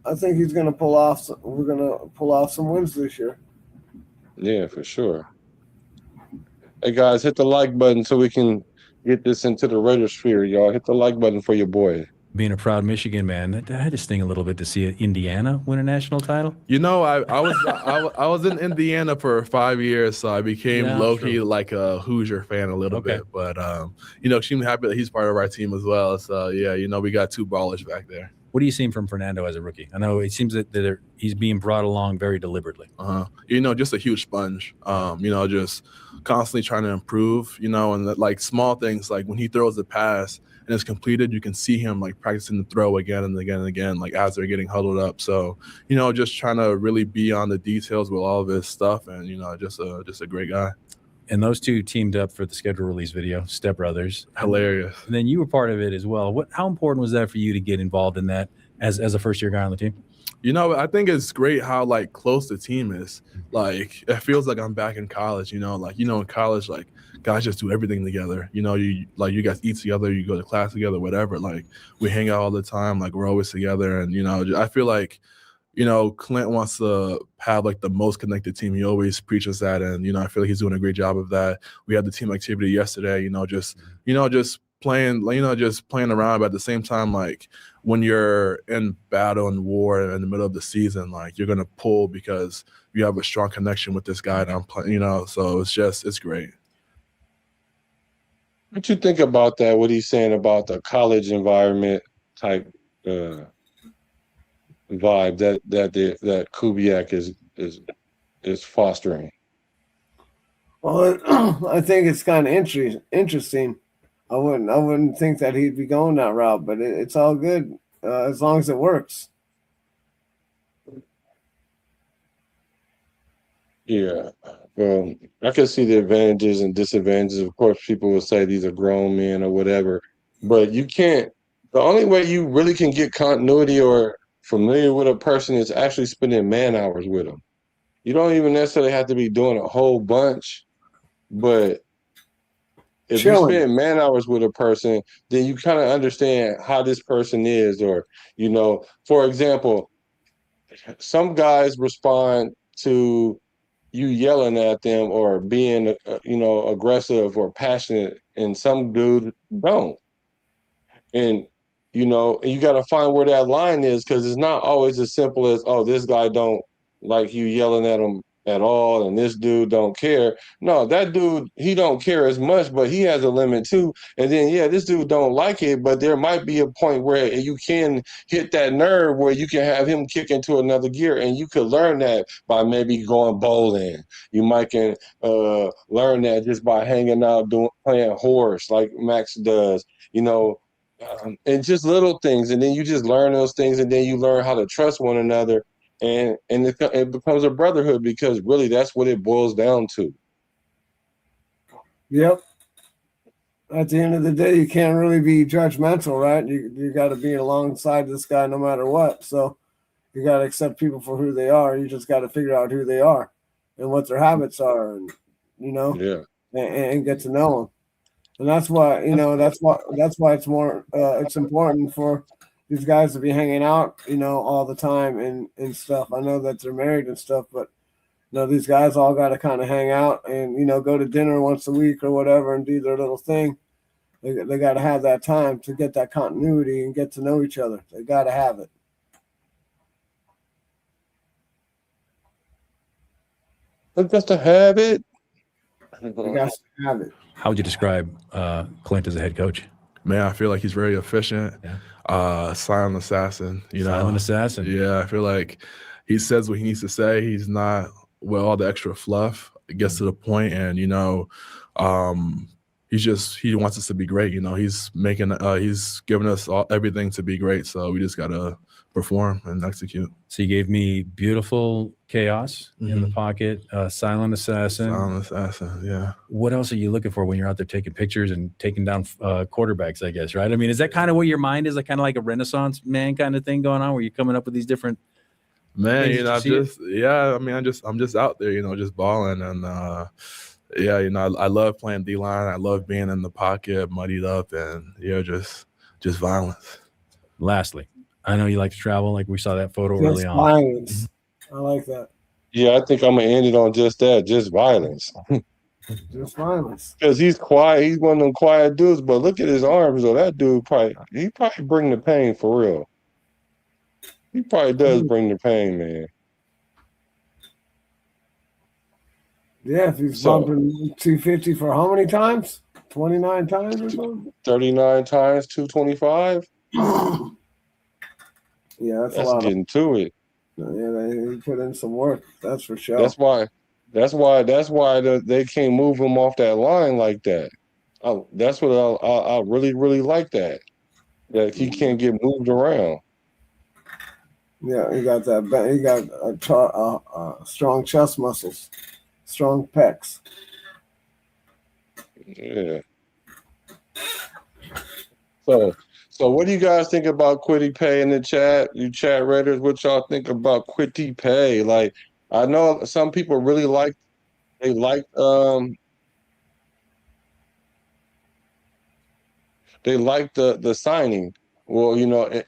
I think he's going to pull off. We're going to pull off some wins this year. Yeah, for sure. Hey guys, hit the like button so we can get this into the Raider sphere, y'all. Hit the like button for your boy. Being a proud Michigan man, that had to sting a little bit to see Indiana win a national title. I was in Indiana for 5 years, so I became low-key like a Hoosier fan a little bit. But extremely happy that he's part of our team as well. So yeah, we got two ballers back there. What are you seeing from Fernando as a rookie? I know it seems that he's being brought along very deliberately. Just a huge sponge. Just constantly trying to improve. And like small things, like when he throws the pass and it's completed, you can see him like practicing the throw again and again and again, like as they're getting huddled up. So, just trying to really be on the details with all of his stuff, and just a great guy. And those two teamed up for the schedule release video, Step Brothers. Hilarious. And then you were part of it as well. How important was that for you to get involved in that as a first-year guy on the team? I think it's great how like close the team is. Like it feels like I'm back in college. In college, like guys just do everything together. You guys eat together, you go to class together, whatever. Like we hang out all the time. Like we're always together, and I feel like Clint wants to have like the most connected team. He always preaches that, and I feel like he's doing a great job of that. We had the team activity yesterday. Just playing, just playing around, but at the same time, like when you're in battle and war in the middle of the season, like you're gonna pull because you have a strong connection with this guy that I'm playing. So it's great. What you think about that? What he's saying about the college environment type vibe that Kubiak is fostering? Well, I think it's kind of interesting. I wouldn't think that he'd be going that route, but it's all good as long as it works. Yeah. Well, I can see the advantages and disadvantages. Of course, people will say these are grown men or whatever, but you can't. The only way you really can get continuity or familiar with a person is actually spending man hours with them. You don't even necessarily have to be doing a whole bunch, but if you spend man hours with a person, then you kind of understand how this person is. Or, for example, some guys respond to you yelling at them or being, aggressive or passionate, and some dudes don't. And, you got to find where that line is, because it's not always as simple as, oh, this guy don't like you yelling at him at all, and this dude don't care. No, that dude, he don't care as much, but he has a limit too. And then, this dude don't like it, but there might be a point where you can hit that nerve where you can have him kick into another gear, and you could learn that by maybe going bowling. You might can learn that just by hanging out, playing horse like Max does, and just little things. And then you just learn those things, and then you learn how to trust one another. And it becomes a brotherhood, because really that's what it boils down to. Yep. At the end of the day, you can't really be judgmental, right? You got to be alongside this guy no matter what. So you got to accept people for who they are. You just got to figure out who they are and what their habits are, and and get to know them. And that's why it's more it's important for these guys to be hanging out, all the time and stuff. I know that they're married and stuff, but these guys all got to kind of hang out and go to dinner once a week or whatever and do their little thing. They got to have that time to get that continuity and get to know each other. They got to have it. Just a habit. They got to have it. How would you describe Clint as a head coach? Man, I feel like he's very efficient. Silent assassin. Silent assassin. Yeah, I feel like he says what he needs to say. He's not with all the extra fluff. It gets to the point, and he wants us to be great. He's giving us everything to be great. So we just gotta perform and execute. So you gave me beautiful chaos in the pocket, silent assassin. Silent assassin, yeah. What else are you looking for when you're out there taking pictures and taking down quarterbacks, I guess, right? I mean, is that kind of what your mind is, like kind of like a Renaissance man kind of thing going on, where you're coming up with these different Man, I'm just out there, just balling, and I love playing D-line. I love being in the pocket, muddied up, and just violence. Lastly, I know you like to travel, like we saw that photo Just early on. violence. I like that. Yeah, I think I'm gonna end it on just that, just violence. Just violence. Because he's quiet. He's one of them quiet dudes. But look at his arms, though. That dude probably bring the pain for real. He probably does bring the pain, man. Yeah, if he's So bumping 250 for how many times? 29 times or something? 39 times 225. Yeah, that's a That's lot. getting to it. Yeah, he put in some work. That's for sure. That's why. They can't move him off that line like that. That's what I really really like that. That he can't get moved around. Yeah, he got that. He got strong chest muscles, strong pecs. Yeah. So what do you guys think about Kwity Paye in the chat? You chat readers, what y'all think about Kwity Paye? Like, I know some people really like the signing. Well,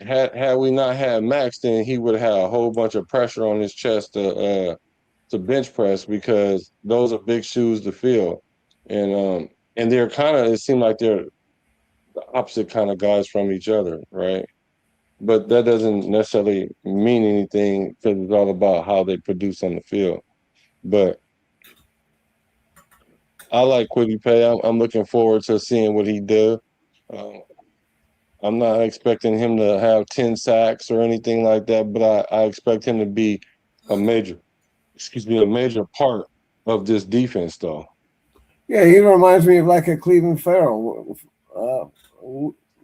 had we not had Max, then he would have a whole bunch of pressure on his chest to bench press because those are big shoes to fill, and they're it seemed like they're the opposite kind of guys from each other, right? But that doesn't necessarily mean anything because it's all about how they produce on the field. But I like Kwity Paye. I'm looking forward to seeing what he does. Um, I'm not expecting him to have 10 sacks or anything like that, but I expect him to be a major, a major part of this defense, though. Yeah, he reminds me of like a Cleveland Farrell.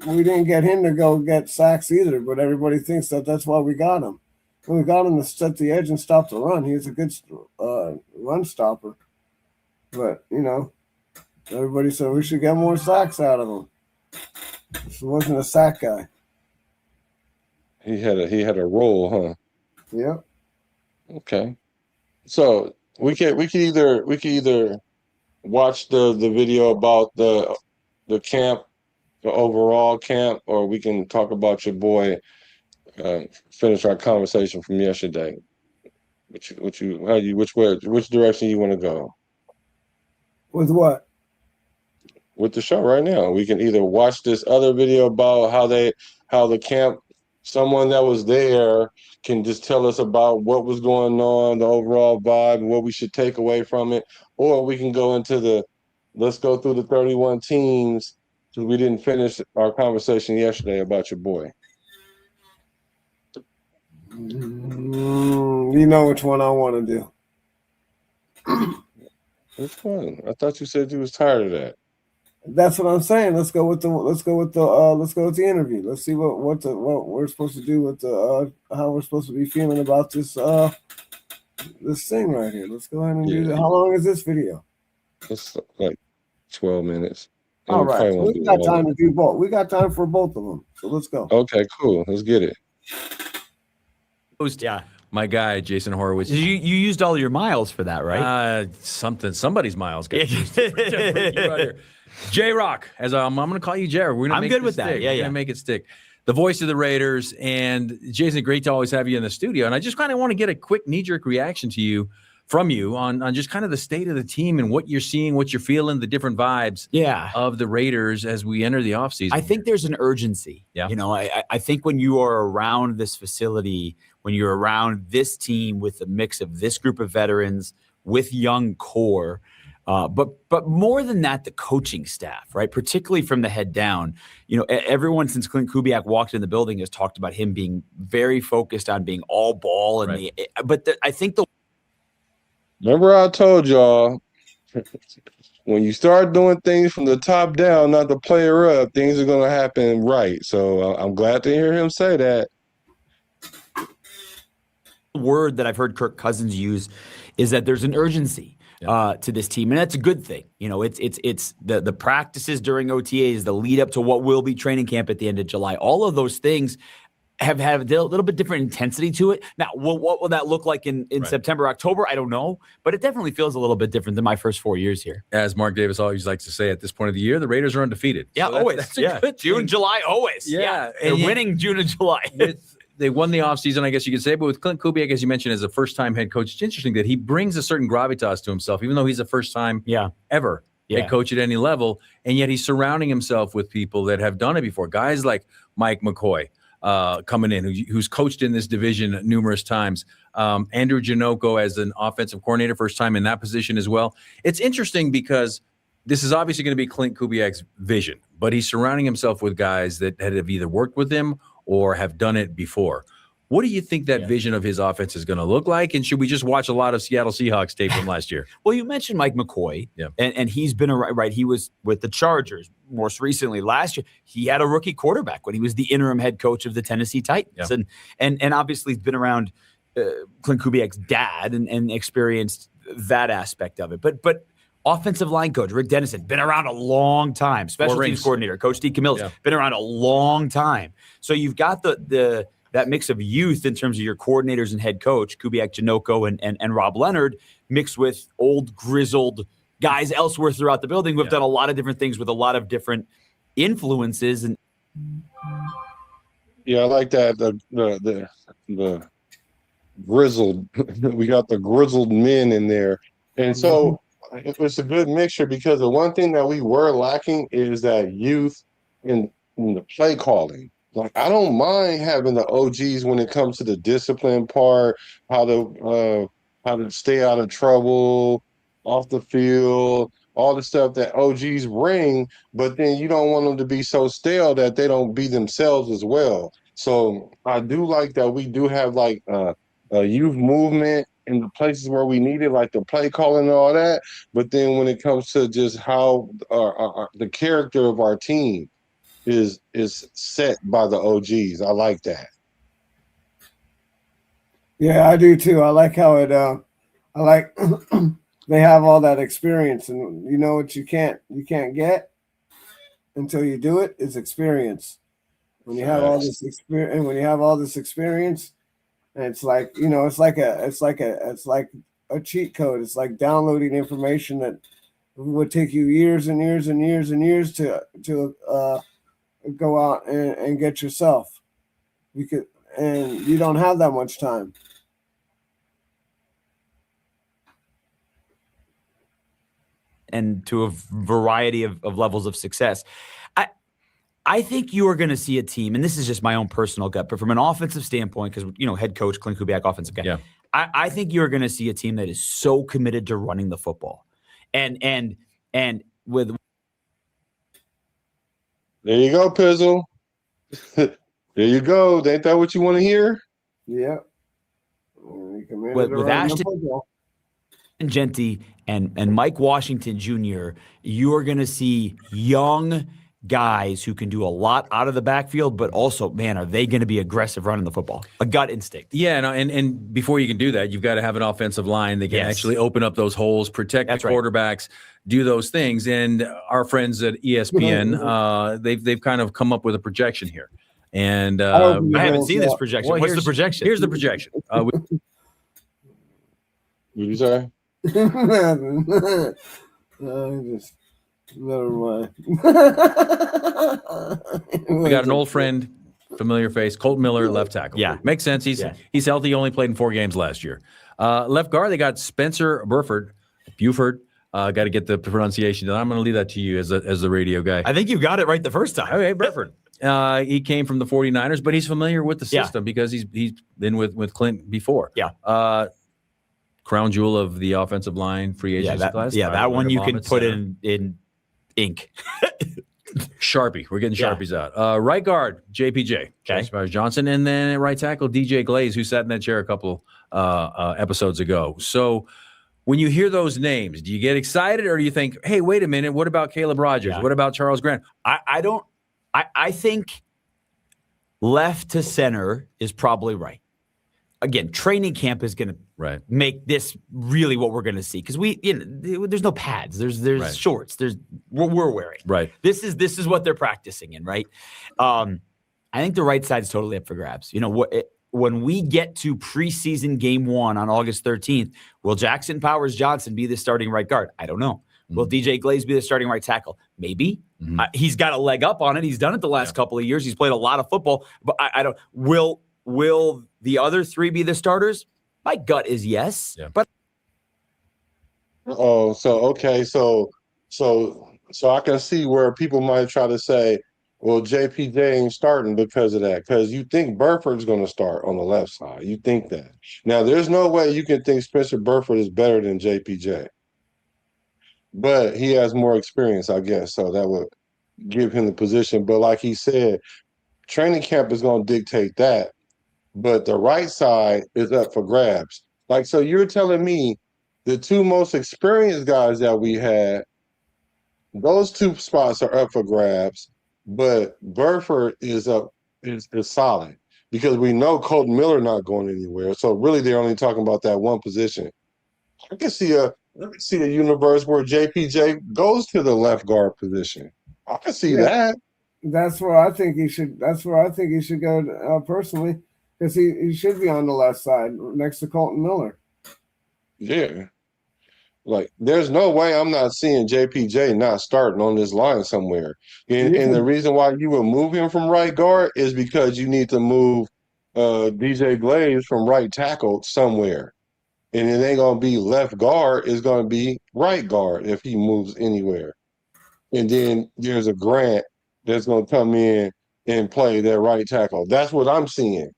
We didn't get him to go get sacks either, but everybody thinks that's why we got him. We got him to set the edge and stop the run. He's a good run stopper. But, everybody said we should get more sacks out of him. He wasn't a sack guy. He had a role, huh? Yeah. Okay. So we could either watch the video about the camp, the overall camp, or we can talk about your boy. Finish our conversation from yesterday. Which direction you want to go? With what? With the show right now. We can either watch this other video about how the camp, someone that was there can just tell us about what was going on, the overall vibe, and what we should take away from it, or we can go into let's go through the 31 teams because we didn't finish our conversation yesterday about your boy. You know which one I want to do. Which one? I thought you said you was tired of that. That's what I'm saying. Let's go with the interview. Let's see what we're supposed to do with how we're supposed to be feeling about this thing right here. Let's go ahead and do that. How long is this video? It's like 12 minutes. All right. So we got time to do both. We got time for both of them. So let's go. Okay, cool. Let's get it. Yeah. My guy, Jason Horowitz. You used all your miles for that, right? Somebody's miles. J-Rock, as I'm going to call you J. I'm good with that. Yeah, We're gonna make it stick. The voice of the Raiders. And Jason, great to always have you in the studio. And I just kind of want to get a quick knee-jerk reaction from you on just kind of the state of the team and what you're seeing, what you're feeling, the different vibes of the Raiders as we enter the offseason. I think there's an urgency. Yeah. I think when you are around this facility, when you're around this team with a mix of this group of veterans with young core, but more than that, the coaching staff, right? Particularly from the head down, everyone since Clint Kubiak walked in the building has talked about him being very focused on being all ball. And I think Remember I told y'all, when you start doing things from the top down, not the player up, things are going to happen right. So I'm glad to hear him say that. word that I've heard Kirk Cousins use is that there's an urgency to this team, and that's a good thing. It's the practices during OTAs, the lead up to what will be training camp at the end of July. All of those things have had a little bit different intensity to it. Now, what will that look like in September, October? I don't know, but it definitely feels a little bit different than my first 4 years here. As Mark Davis always likes to say, at this point of the year, the Raiders are undefeated. Yeah, so always. That's a good June, thing. July, always. Yeah. They're winning June and July. They won the offseason, I guess you could say, but with Clint Kubiak, as you mentioned, as a first-time head coach, it's interesting that he brings a certain gravitas to himself, even though he's a first-time ever head coach at any level, and yet he's surrounding himself with people that have done it before. Guys like Mike McCoy coming in, who's coached in this division numerous times. Andrew Janocko as an offensive coordinator, first time in that position as well. It's interesting because this is obviously going to be Clint Kubiak's vision, but he's surrounding himself with guys that have either worked with him or have done it before. What do you think that vision of his offense is going to look like? And should we just watch a lot of Seattle Seahawks tape from last year? Well, you mentioned Mike McCoy, and he's been right. He was with the Chargers most recently. Last year, he had a rookie quarterback when he was the interim head coach of the Tennessee Titans, and obviously he's been around Clint Kubiak's dad and experienced that aspect of it. But offensive line coach Rick Dennison, been around a long time. Special teams coordinator Coach Steve Camillus, been around a long time. So you've got that mix of youth in terms of your coordinators and head coach, Kubiak, Janocko, and Rob Leonard, mixed with old, grizzled guys elsewhere throughout the building who have done a lot of different things with a lot of different influences. And I like that. The grizzled, we got the grizzled men in there. And so it's a good mixture, because the one thing that we were lacking is that youth in the play calling. Like, I don't mind having the OGs when it comes to the discipline part, how to stay out of trouble, off the field, all the stuff that OGs bring, but then you don't want them to be so stale that they don't be themselves as well. So I do like that we do have like a youth movement in the places where we need it, like the play calling and all that. But then when it comes to just how the character of our team is set by the OGs. I like that. Yeah, I do too. I like how it I like they have all that experience, and you know what you can't get until you do it is experience. When you have all this experience, and when you have all this experience, and it's like, you know, it's like a cheat code. It's like downloading information that would take you years and years and years and years to go out and get yourself. And you don't have that much time. And to a variety of levels of success. I think you are going to see a team, and this is just my own personal gut, but from an offensive standpoint, because, you know, head coach Clint Kubiak, offensive guy, I think you're going to see a team that is so committed to running the football, and with. There you go, Pizzle. There you go. Ain't that what you want to hear? Yeah. With Ashton and Genty and Mike Washington Jr., you are going to see young guys who can do a lot out of the backfield, but also, man, are they going to be aggressive running the football? A gut instinct. Yeah, and before you can do that, you've got to have an offensive line that can actually open up those holes, protect the quarterbacks, do those things. And our friends at ESPN, they've kind of come up with a projection here. And I haven't seen this projection. What's the projection? Here's the projection. What you say? Never mind. We got an old friend, familiar face, Colt Miller, left tackle. Yeah. Makes sense. He's healthy. He only played in 4 games last year. Left guard, they got Spencer Buford. Got to get the pronunciation done. I'm going to leave that to you as the radio guy. I think you got it right the first time. Okay, Buford. He came from the 49ers, but he's familiar with the system because he's been with Clint before. Yeah. Crown jewel of the offensive line free agency class. Yeah, that one you can put in ink. Sharpie. We're getting Sharpies out. Right guard, JPJ. Okay. Johnson. And then right tackle, DJ Glaze, who sat in that chair a couple episodes ago. So when you hear those names, do you get excited, or do you think, hey, wait a minute, what about Caleb Rogers? What about Charles Grant? I think left to center is probably right. Again, training camp is going to make this really what we're going to see, because there's no pads, there's shorts, there's what we're wearing. Right. This is what they're practicing in, right? I think the right side is totally up for grabs. When we get to preseason game 1 on August 13th, will Jackson Powers Johnson be the starting right guard? I don't know. Will DJ Glaze be the starting right tackle? Maybe. He's got a leg up on it. He's done it the last couple of years. He's played a lot of football. But I don't. Will the other 3 be the starters? My gut is yes. Yeah. But so I can see where people might try to say, well, JPJ ain't starting because of that. Because you think Burford's going to start on the left side. You think that. Now, there's no way you can think Spencer Burford is better than JPJ. But he has more experience, I guess. So that would give him the position. But like he said, training camp is going to dictate that. But the right side is up for grabs. Like, so you're telling me the 2 most experienced guys that we had, those 2 spots are up for grabs. But Burford is solid because we know Colton Miller not going anywhere. So really, they're only talking about that one position. I can see a universe where JPJ goes to the left guard position. I can see that. That's where I think he should. That's where I think he should go personally, because he should be on the left side next to Colton Miller. Yeah. Like, there's no way I'm not seeing JPJ not starting on this line somewhere. And the reason why you would move him from right guard is because you need to move DJ Glaze from right tackle somewhere. And it ain't going to be left guard. It's going to be right guard if he moves anywhere. And then there's a Grant that's going to come in and play that right tackle. That's what I'm seeing.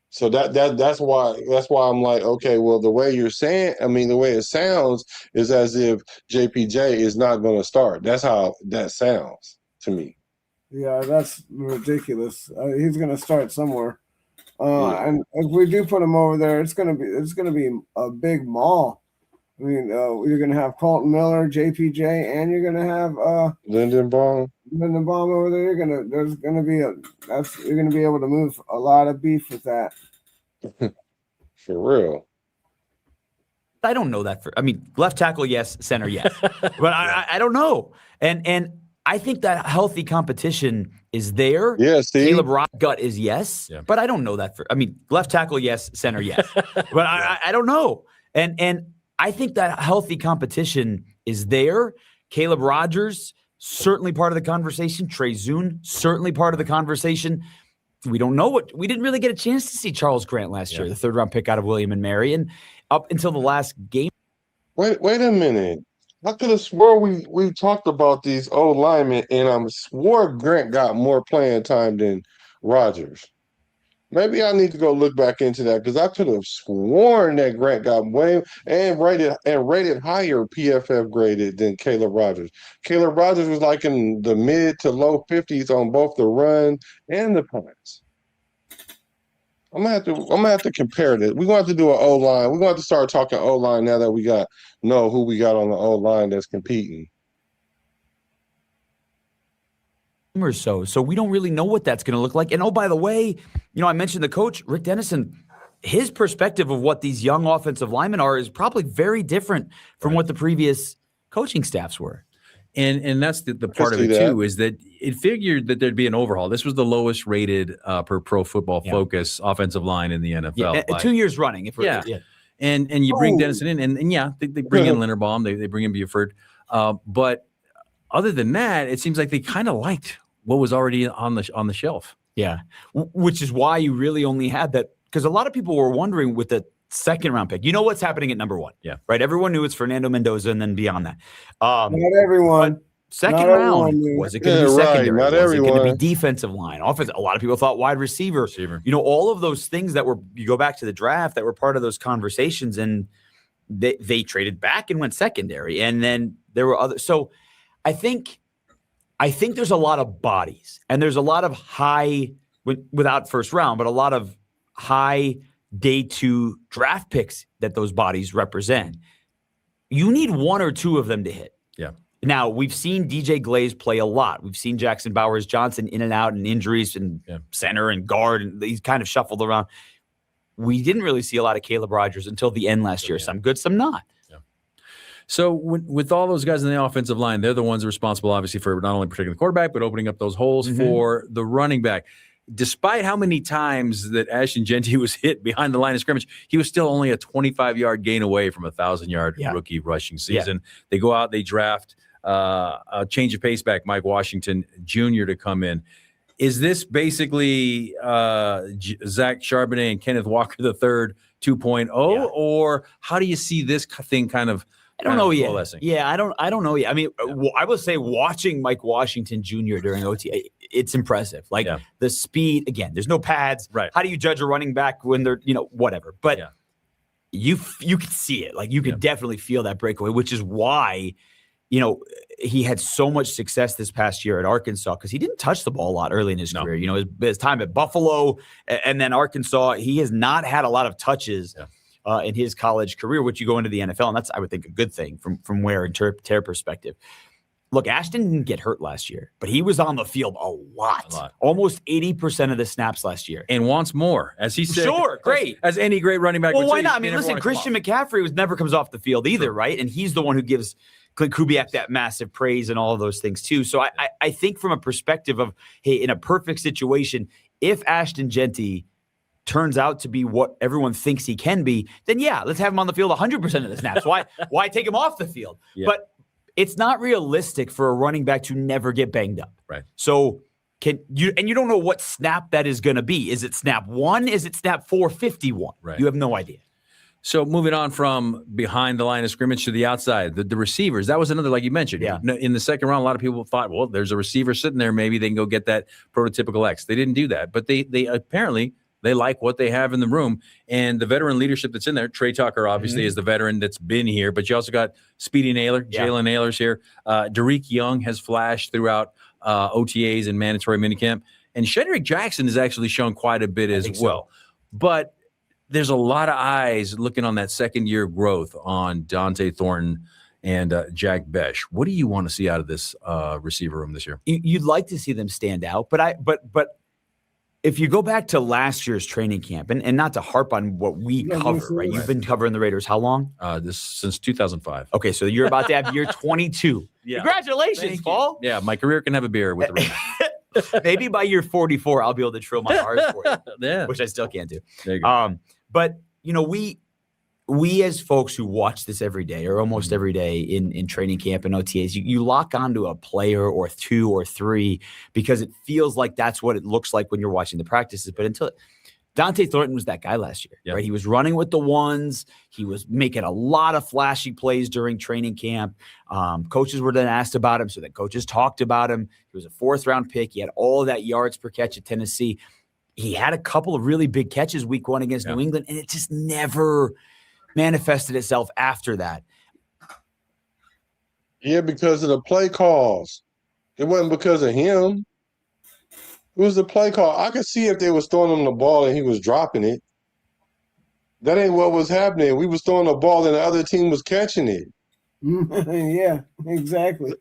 So that's why I'm like, okay, well, the way you're saying, I mean, the way it sounds is as if JPJ is not going to start. That's how that sounds to me. Yeah, that's ridiculous. He's going to start somewhere, and if we do put him over there, it's going to be a big maul. I mean, you're going to have Colton Miller, JPJ, and you're going to have Lindenbaum over there. You're going to be able to move a lot of beef with that. For real. I don't know that. Left tackle, yes. Center, yes. But I don't know. And I think that healthy competition is there. Yeah, Steve. Caleb Rotgut is yes. Yeah. But I don't know that. Left tackle, yes. Center, yes. But I don't know. And I think that healthy competition is there. Caleb Rogers, certainly part of the conversation. Trey Zune, certainly part of the conversation. We don't know we didn't really get a chance to see Charles Grant last year, the 3rd-round pick out of William and Mary. And up until the last game. Wait a minute. I could have swore we talked about these old linemen, and I swore Grant got more playing time than Rogers. Maybe I need to go look back into that because I could have sworn that Grant got way and rated higher PFF graded than Caleb Rogers. Caleb Rogers was like in the mid to low 50s on both the run and the pass. I'm gonna have to compare this. We're gonna have to do an O line. We're gonna have to start talking O line now that we know who we got on the O line that's competing. Or so we don't really know what that's going to look like. And oh, by the way, I mentioned the coach, Rick Dennison. His perspective of what these young offensive linemen are is probably very different from what the previous coaching staffs were. And that's the part of it too, is that it figured that there'd be an overhaul. This was the lowest rated per Pro Football Focus offenbut line in the NFL. Yeah, 2 years running. And you bring Dennison in, and they bring in Linderbaum, they bring in Buford, but other than that, it seems like they kind of liked what was already on the shelf. Yeah, which is why you really only had that, because a lot of people were wondering with the 2nd-round pick. You know what's happening at number 1. Yeah. Right? Everyone knew it's Fernando Mendoza, and then beyond that. Not everyone. Second round, was it going to be secondary? Not was everyone. it going to be defensive line? Offense. A lot of people thought wide receiver. All of those things that were, you go back to the draft, that were part of those conversations, and they traded back and went secondary. And then there were others. So I think there's a lot of bodies, and there's a lot of high, without first round, but a lot of high day 2 draft picks that those bodies represent. You need 1 or 2 of them to hit. Yeah. Now, we've seen DJ Glaze play a lot. We've seen Jackson Bowers Johnson in and out and injuries and center and guard, and he's kind of shuffled around. We didn't really see a lot of Caleb Rogers until the end last year. Some good, some not. So with all those guys in the offensive line, they're the ones responsible, obviously, for not only protecting the quarterback, but opening up those holes for the running back. despite how many times that Ashton Jeanty was hit behind the line of scrimmage, he was still only a 25-yard gain away from a 1,000-yard rookie rushing season. They go out, they draft a change of pace back, Mike Washington Jr. to come in. Is this basically Zach Charbonnet and Kenneth Walker III 2.0, or how do you see this thing kind of? I don't know yet. Yeah, I don't know yet. I mean, I will say watching Mike Washington Jr. during OT, it's impressive. Like the speed. Again, there's no pads. Right. How do you judge a running back when they're whatever? But you could see it. Like you could definitely feel that breakaway, which is why he had so much success this past year at Arkansas because he didn't touch the ball a lot early in his career. His time at Buffalo and then Arkansas, he has not had a lot of touches in his college career, which you go into the NFL, and that's, I would think, a good thing from wear and tear perspective. Look, Ashton didn't get hurt last year, but he was on the field a lot. Almost 80% of the snaps last year. And wants more, as he said. Sure, great. As any great running back would say. Well, why not? I mean, listen, Christian McCaffrey never comes off the field either, right? And he's the one who gives Clint Kubiak that massive praise and all of those things too. So I think from a perspective of, hey, in a perfect situation, if Ashton Jeanty turns out to be what everyone thinks he can be, then let's have him on the field 100% of the snaps. Why take him off the field? Yeah. But it's not realistic for a running back to never get banged up. Right. So you don't know what snap that is going to be. Is it snap 1? Is it snap 451? Right. You have no idea. So moving on from behind the line of scrimmage to the outside, the receivers, that was another, like you mentioned. Yeah. In the second round, a lot of people thought, well, there's a receiver sitting there. Maybe they can go get that prototypical X. They didn't do that. But they apparently – they like what they have in the room. And the veteran leadership that's in there, Trey Tucker obviously is the veteran that's been here, but you also got Speedy Naylor, Jalen Naylor's here. Derek Young has flashed throughout OTAs and mandatory minicamp. And Shedrick Jackson has actually shown quite a bit as well. But there's a lot of eyes looking on that second-year growth on Dante Thornton and Jack Besh. What do you want to see out of this receiver room this year? You'd like to see them stand out, but if you go back to last year's training camp, and not to harp on what we cover, right? You've been covering the Raiders how long? This since 2005. Okay, so you're about to have year 22. Yeah. Congratulations, Paul. Yeah, my career can have a beer with the Raiders. Maybe by year 44, I'll be able to trill my R's for you, which I still can't do. There you go. But we as folks who watch this every day or almost every day in training camp and OTAs, you lock onto a player or 2 or 3 because it feels like that's what it looks like when you're watching the practices. But until Dante Thornton was that guy last year, right? He was running with the ones. He was making a lot of flashy plays during training camp. Coaches were then asked about him, so then coaches talked about him. He was a 4th-round pick. He had all of that yards per catch at Tennessee. He had a couple of really big catches week 1 against New England, and it just never manifested itself after that. Yeah, because of the play calls. It wasn't because of him. It was the play call. I could see if they was throwing him the ball and he was dropping it. That ain't what was happening. We was throwing the ball and the other team was catching it. Yeah, exactly.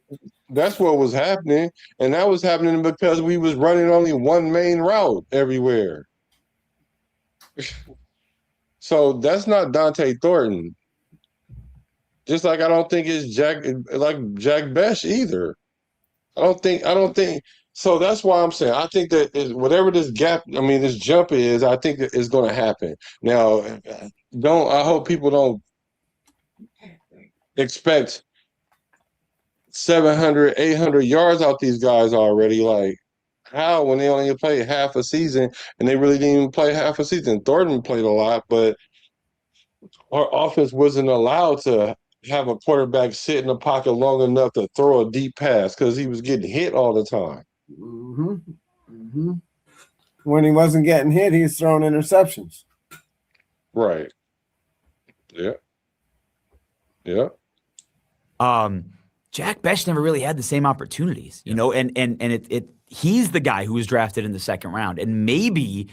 That's what was happening. And that was happening because we was running only one main route everywhere. So that's not Dante Thornton. Just like I don't think it's Jack Besh either. I don't think. So that's why I'm saying I think that whatever this jump is, I think that it's going to happen. Now, I hope people don't expect 700, 800 yards out these guys already. Like, how when they only played half a season and they really didn't even play half a season? Thornton played a lot, but our offense wasn't allowed to have a quarterback sit in the pocket long enough to throw a deep pass because he was getting hit all the time. Mm-hmm. Mm-hmm. When he wasn't getting hit, he was throwing interceptions. Right. Yeah. Yeah. Jack Besh never really had the same opportunities, and he's the guy who was drafted in the 2nd round, and maybe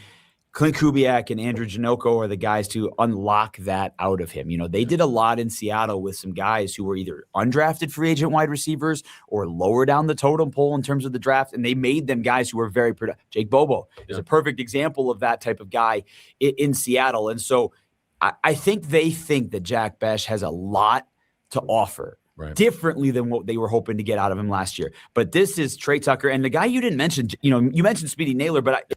Clint Kubiak and Andrew Janocko are the guys to unlock that out of him. They did a lot in Seattle with some guys who were either undrafted free agent wide receivers or lower down the totem pole in terms of the draft, and they made them guys who were very productive. Jake Bobo is a perfect example of that type of guy in Seattle. And so I think they think that Jack Besh has a lot to offer. Right. Differently than what they were hoping to get out of him last year. But this is Trey Tucker. And the guy you didn't mention, you mentioned Speedy Naylor, but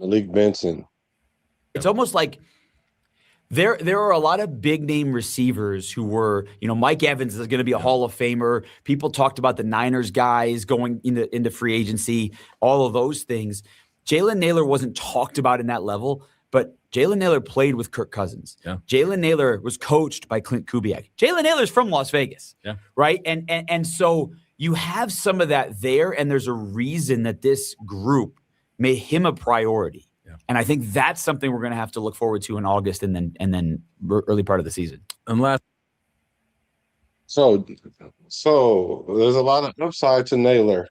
Malik Benson. It's almost like there are a lot of big name receivers who were, Mike Evans is going to be a Hall of Famer. People talked about the Niners guys going into free agency, all of those things. Jalen Nailor wasn't talked about in that level, but Jalen Nailor played with Kirk Cousins. Yeah. Jalen Nailor was coached by Clint Kubiak. Jalen Nailor's from Las Vegas, right? And so you have some of that there, and there's a reason that this group made him a priority. Yeah. And I think that's something we're going to have to look forward to in August and then early part of the season. So there's a lot of upside to Naylor.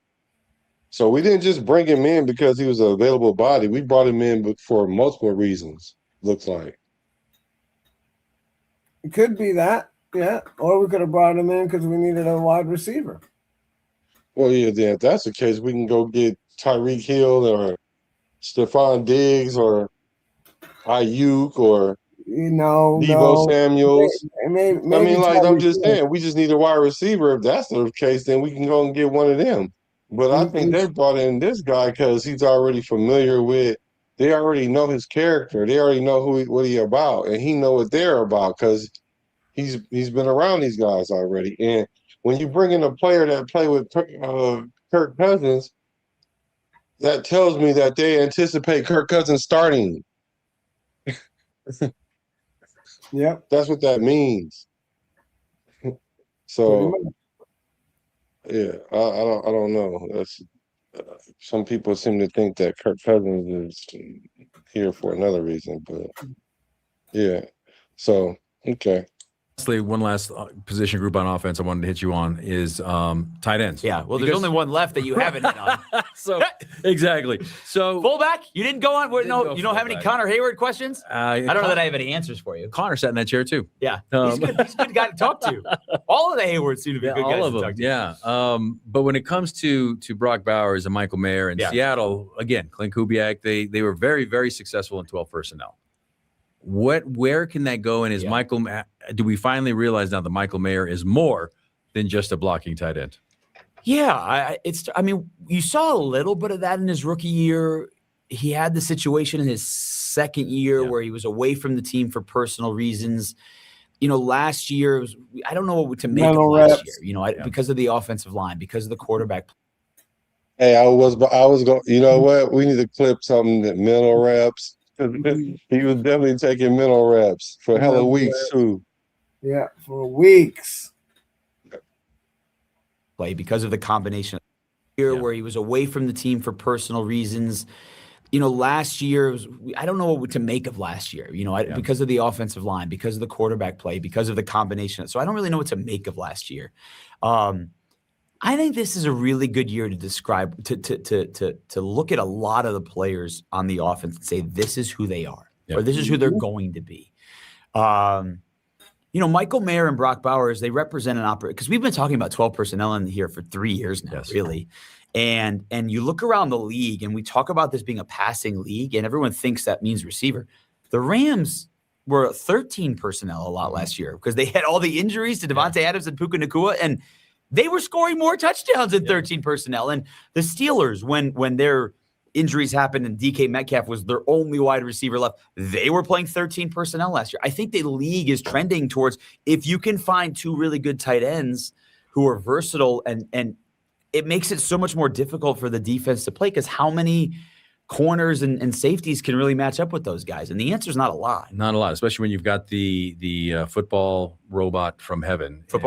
So we didn't just bring him in because he was an available body. We brought him in for multiple reasons, looks like. It could be that, yeah. Or we could have brought him in because we needed a wide receiver. Well, yeah, then if that's the case, we can go get Tyreek Hill or Stephon Diggs or Ayuk or Deebo Samuels. Maybe I'm just saying, we just need a wide receiver. If that's the case, then we can go and get one of them. But I think they brought in this guy because he's already familiar with. They already know his character. They already know what he about, and he know what they're about because he's been around these guys already. And when you bring in a player that play with Kirk Cousins, that tells me that they anticipate Kirk Cousins starting. Yep. That's what that means. So, yeah, I don't know. That's some people seem to think that Kirk Cousins is here for another reason, but yeah. So, okay. One last position group on offense I wanted to hit you on is tight ends. Yeah, well, there's only one left that you haven't hit on. So exactly. So fullback, you didn't go on. You don't have any Connor Hayward questions? I don't know that I have any answers for you. Connor sat in that chair too. Yeah, he's a good guy to talk to. All of the Haywards seem to be good guys to talk to. Yeah. But when it comes to Brock Bowers and Michael Mayer in Seattle, again, Clint Kubiak, they were very, very successful in 12 personnel. Where can that go? And do we finally realize now that Michael Mayer is more than just a blocking tight end? Yeah, you saw a little bit of that in his rookie year. He had the situation in his second year where he was away from the team for personal reasons. Last year, I don't know what to make of last year. Because of the offensive line, because of the quarterback. Hey, I was going. You know what? We need to clip something that mental reps. He was definitely taking mental reps for hella weeks too. Yeah, for weeks. Play because of the combination here where he was away from the team for personal reasons. Last year, I don't know what to make of last year. Because of the offensive line, because of the quarterback play, because of the combination. So I don't really know what to make of last year. I think this is a really good year to describe, to look at a lot of the players on the offense and say, this is who they are, or this is who they're going to be. Michael Mayer and Brock Bowers, they represent an operator, because we've been talking about 12 personnel in here for 3 years now, really. And you look around the league, and we talk about this being a passing league, and everyone thinks that means receiver. The Rams were 13 personnel a lot last year because they had all the injuries to Devontae Adams and Puka Nacua, and they were scoring more touchdowns than 13 personnel. And the Steelers, when their injuries happened and DK Metcalf was their only wide receiver left, they were playing 13 personnel last year. I think the league is trending towards, if you can find two really good tight ends who are versatile, and it makes it so much more difficult for the defense to play, because how many corners and safeties can really match up with those guys? And the answer is not a lot. Not a lot, especially when you've got the football robot from heaven. And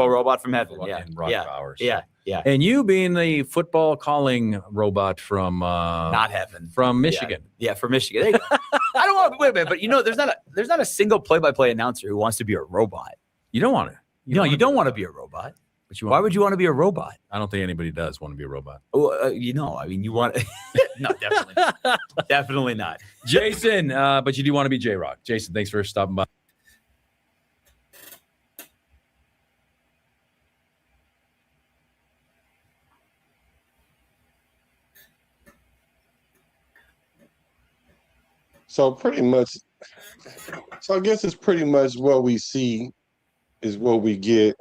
Brock Bowers. Yeah. And you being the football calling robot from not heaven. From Michigan. Yeah, from Michigan. There you go. I don't want to wait a minute, but there's not a single play-by-play announcer who wants to be a robot. You don't want to. You don't want to be a robot. Why would you want to be a robot? I don't think anybody does want to be a robot. Well, you want no, definitely not. Definitely not. Jason, but you do want to be J-Rock. Jason, thanks for stopping by. So I guess it's pretty much what we see is what we get.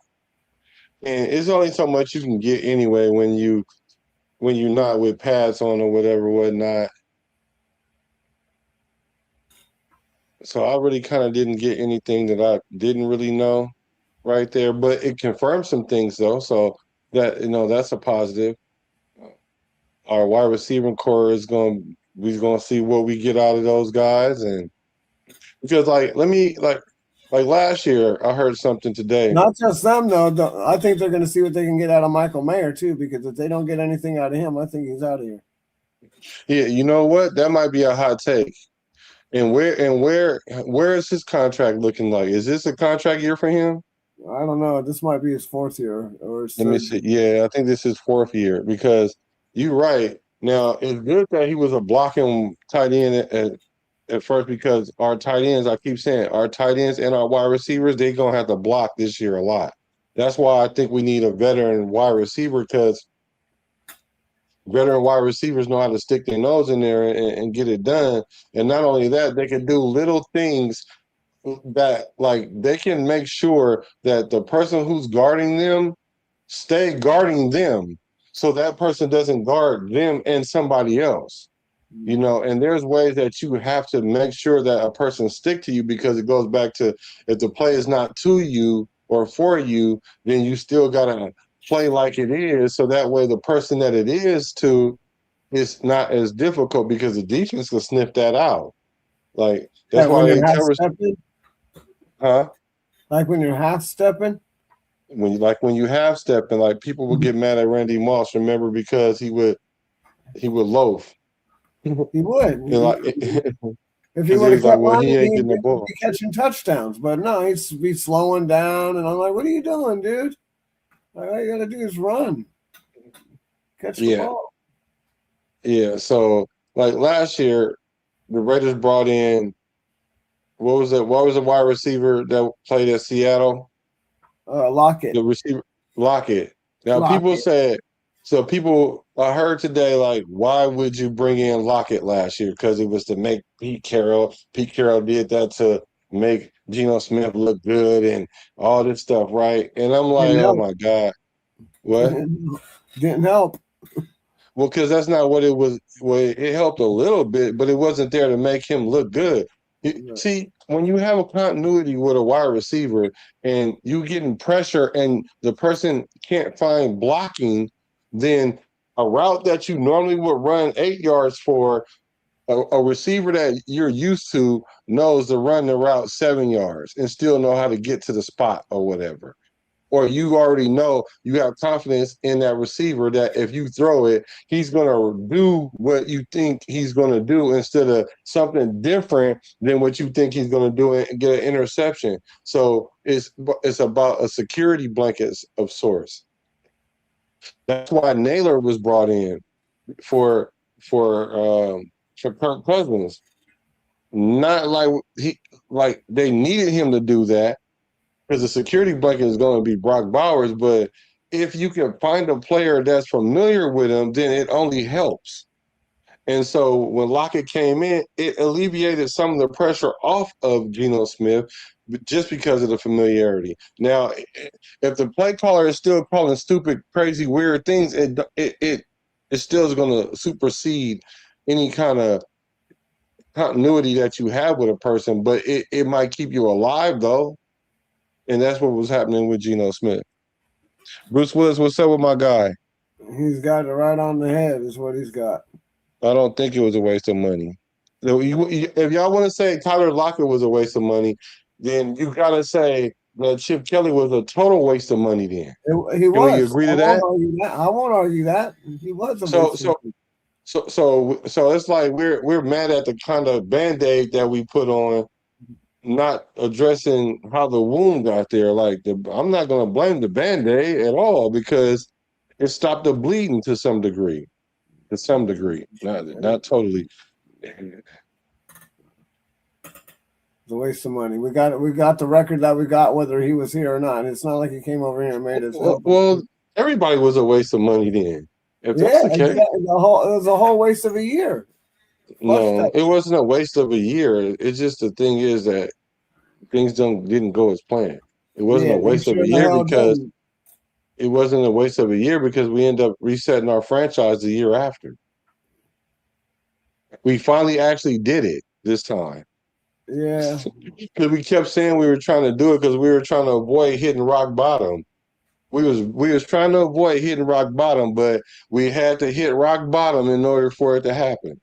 And it's only so much you can get anyway when you're not with pads on or whatnot. So I really kind of didn't get anything that I didn't really know right there, but it confirmed some things though. So that that's a positive. Our wide receiving core is we're gonna see what we get out of those guys, and because like last year I heard something today. Not just them though. I think they're going to see what they can get out of Michael Mayer too, because if they don't get anything out of him, I think he's out of here. Yeah, you know what? That might be a hot take. And where is his contract looking like? Is this a contract year for him? I don't know. This might be his fourth year or his Let me third. see. Yeah, I think this is fourth year because you're right. Now it's good that he was a blocking tight end at first because our tight ends, I keep saying, our tight ends and our wide receivers, they're gonna have to block this year a lot. That's why I think we need a veteran wide receiver because veteran wide receivers know how to stick their nose in there and get it done. And not only that, they can do little things that like they can make sure that the person who's guarding them stay guarding them so that person doesn't guard them and somebody else. And there's ways that you have to make sure that a person stick to you because it goes back to if the play is not to you or for you, then you still gotta play like it is so that way the person that it is to is not as difficult because the defense can sniff that out. Like that's Yeah, why when they you're half tell us, stepping, huh? like when you're half stepping. When you have stepping, like people would get mad at Randy Moss, remember, because he would loaf. He would. And like, If he because would have he's like, kept well, he running, ain't he'd getting the ball. be catching touchdowns. But no, he'd be slowing down, and I'm like, "What are you doing, dude? Like, all you gotta do is run, catch the Yeah, ball." yeah. So like last year, the Raiders brought in what was it? What was the wide receiver that played at Seattle? Lock it, The receiver Lockett. Now lock people it. said so. People I heard today like, why would you bring in Lockett last year? Because it was to make Pete Carroll. Pete Carroll did that to make Geno Smith look good and all this stuff, right? And I'm like, Didn't oh help. my god, what? Didn't help. Well, because that's not what it was. Well, it helped a little bit, but it wasn't there to make him look good. See, when you have a continuity with a wide receiver and you getting pressure and the person can't find blocking, then a route that you normally would run 8 yards for, a receiver that you're used to knows to run the route 7 yards and still know how to get to the spot or whatever, or you already know you have confidence in that receiver that if you throw it, he's going to do what you think he's going to do instead of something different than what you think he's going to do and get an interception. So it's about a security blanket of sorts. That's why Naylor was brought in for Kirk Cousins. Not like they needed him to do that because the security blanket is going to be Brock Bowers. But if you can find a player that's familiar with him, then it only helps. And so when Lockett came in, it alleviated some of the pressure off of Geno Smith just because of the familiarity. Now, if the play caller is still calling stupid, crazy, weird things, it still is going to supersede any kind of continuity that you have with a person. But it might keep you alive, though. And that's what was happening with Geno Smith. Bruce Willis, what's up with my guy? He's got it right on the head. Is what he's got. I don't think it was a waste of money. If y'all want to say Tyler Lockett was a waste of money, then you got to say that Chip Kelly was a total waste of money then. He Can we was. agree to I that? won't argue that. I won't argue that. He was a So waste of so so it's like we're mad at the kind of Band-Aid that we put on, not addressing how the wound got there. Like I'm not gonna blame the Band-Aid at all because it stopped the bleeding to some degree. To some degree. Not totally. It's a waste of money. We got the record that we got whether he was here or not. It's not like he came over here and made us help. Well, everybody was a waste of money then. If that's Yeah, the case. exactly. It was a whole waste of a year. No, it wasn't a waste of a year. It's just the thing is that things didn't go as planned. It wasn't Yeah, a they waste of sure a the year hell because didn't. it wasn't a waste of a year because we end up resetting our franchise the year after. We finally actually did it this time. Yeah. Because we kept saying we were trying to do it because we were trying to avoid hitting rock bottom. We was trying to avoid hitting rock bottom, but we had to hit rock bottom in order for it to happen.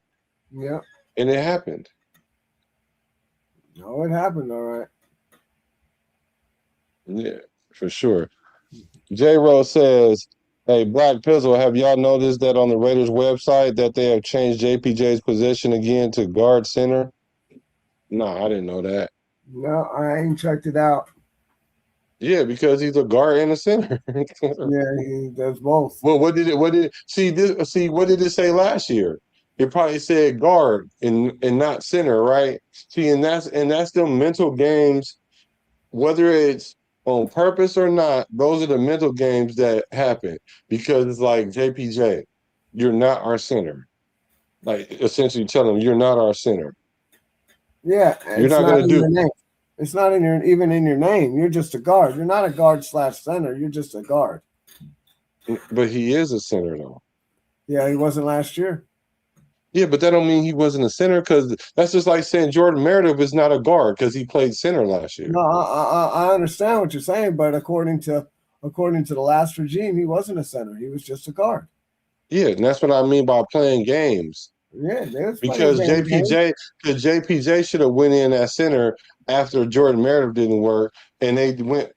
Yeah. And it happened. No, it happened. All right. Yeah, for sure. J Rose says, "Hey, Black Pizzle, have y'all noticed that on the Raiders website that they have changed JPJ's position again to guard center?" No, I didn't know that. No, I ain't checked it out. Yeah, because he's a guard and a center. Yeah, he does both. Well, what did it say last year? It probably said guard and not center, right? See, and that's the mental games, whether it's on purpose or not, those are the mental games that happen because it's like JPJ, you're not our center. Like essentially tell them you're not our center. Yeah, You're it's not not gonna in do, your name. It's not in your even in your name. You're just a guard. You're not a guard / center. You're just a guard. but he is a center though. Yeah, he wasn't last year. Yeah, but that don't mean he wasn't a center because that's just like saying Jordan Meredith is not a guard because he played center last year. No, I understand what you're saying, but according to the last regime, he wasn't a center. He was just a guard. Yeah, and that's what I mean by playing games. Yeah, they was playing Because games. JPJ should have went in at center after Jordan Meredith didn't work, and they went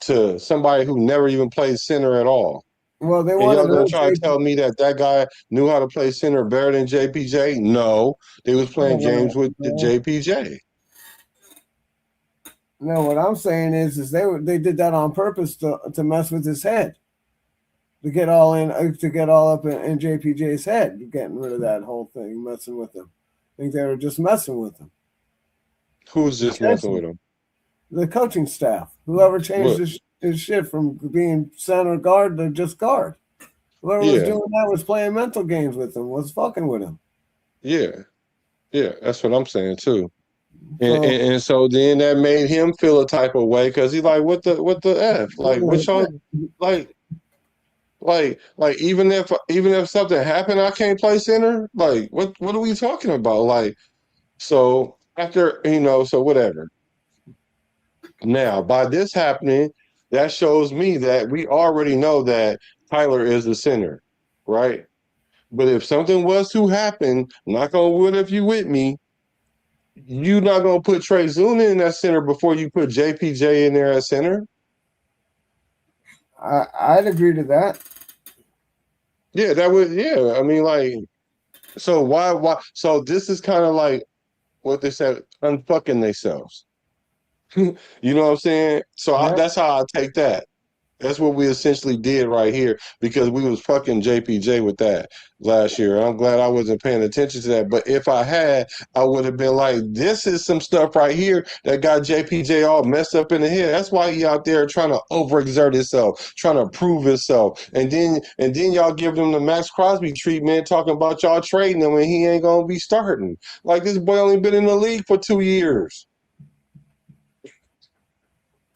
to somebody who never even played center at all. Well, they And wanted y'all to gonna let try to JP. tell me that guy knew how to play center better than JPJ? No, they was playing games with the JPJ. No, what I'm saying is they did that on purpose to mess with his head, to get all up in JPJ's head, getting rid of that whole thing, messing with him. I think they were just messing with him. Who's just messing with him? The coaching staff, whoever changed What? his shit from being center guard to just guard. Whoever was Yeah, doing that was playing mental games with him, was fucking with him. yeah, yeah. That's what I'm saying too. And, So and, and so then that made him feel a type of way because he's like, what the F? Like, what y'all like? Like even if something happened, I can't play center. Like what are we talking about? Like so after so whatever. Now by this happening, that shows me that we already know that Tyler is the center, right? But if something was to happen, knock on wood if you with me, you not gonna put Trey Zuna in that center before you put JPJ in there at center. I'd agree to that. Yeah, that would yeah. I mean like so why so this is kind of like what they said, unfucking themselves. You know what I'm saying? So Yeah. that's how I take that. That's what we essentially did right here because we was fucking JPJ with that last year. I'm glad I wasn't paying attention to that. But if I had, I would have been like, this is some stuff right here that got JPJ all messed up in the head. That's why he out there trying to overexert himself, trying to prove himself. And then y'all give him the Max Crosby treatment, talking about y'all trading him and he ain't gonna be starting. Like this boy only been in the league for 2 years.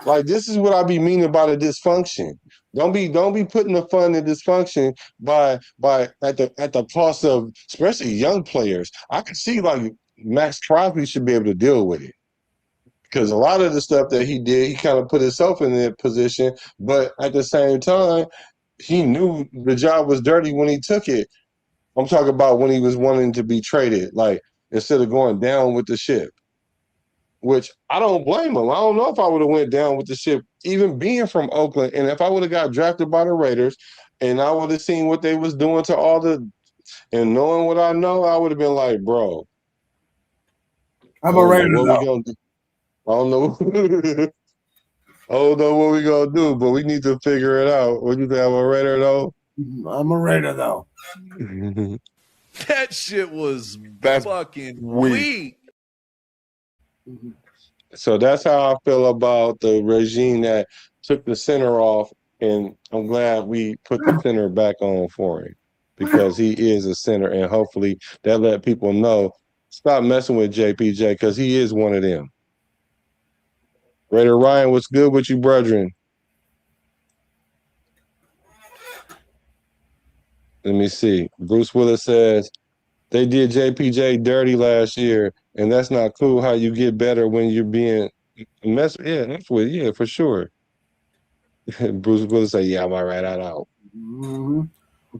Like this is what I be meaning about a dysfunction. Don't be putting the fun in dysfunction by at the cost of especially young players. I can see like Max Crosby should be able to deal with it because a lot of the stuff that he did, he kind of put himself in that position. But at the same time, he knew the job was dirty when he took it. I'm talking about when he was wanting to be traded, like instead of going down with the ship. Which I don't blame him. I don't know if I would have went down with the ship, even being from Oakland, and if I would have got drafted by the Raiders, and I would have seen what they was doing to all the, and knowing what I know, I would have been like, bro, I I'm a don't know Raider what we though. gonna do. I don't know. I don't know what we gonna do, but we need to figure it out. What you think? I'm a Raider though. I'm a Raider though. That shit was That's fucking weak. weak. So that's how I feel about the regime that took the center off, and I'm glad we put the center back on for him because he is a center, and hopefully that let people know stop messing with JPJ because he is one of them. Raider Ryan, what's good with you, brethren? Let me see. Bruce Willis says they did JPJ dirty last year. And that's not cool. How you get better when you're being mess? Yeah, that's what. Yeah, for sure. Bruce Willis say, "Yeah, I'm all right. I'm out." Hmm.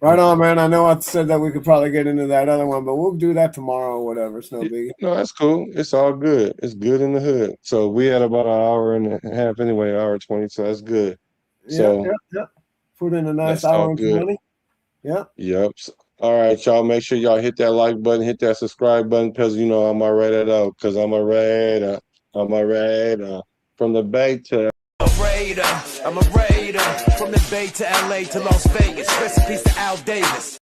Right on, man. I know I said that we could probably get into that other one, but we'll do that tomorrow or whatever. It's no Yeah, biggie. no, that's cool. It's all good. It's good in the hood. So we had about an hour and a half anyway, hour 20. So that's good. Yep, So yep, yep. Put in a nice that's all hour and good. 20. Yep. Yep. All right, y'all. Make sure y'all hit that like button, hit that subscribe button, because you know I'm already at out. Because I'm a raider. I'm a raider. From the Bay to I'm a raider from the Bay to LA to Las Vegas. Rest in peace to Al Davis.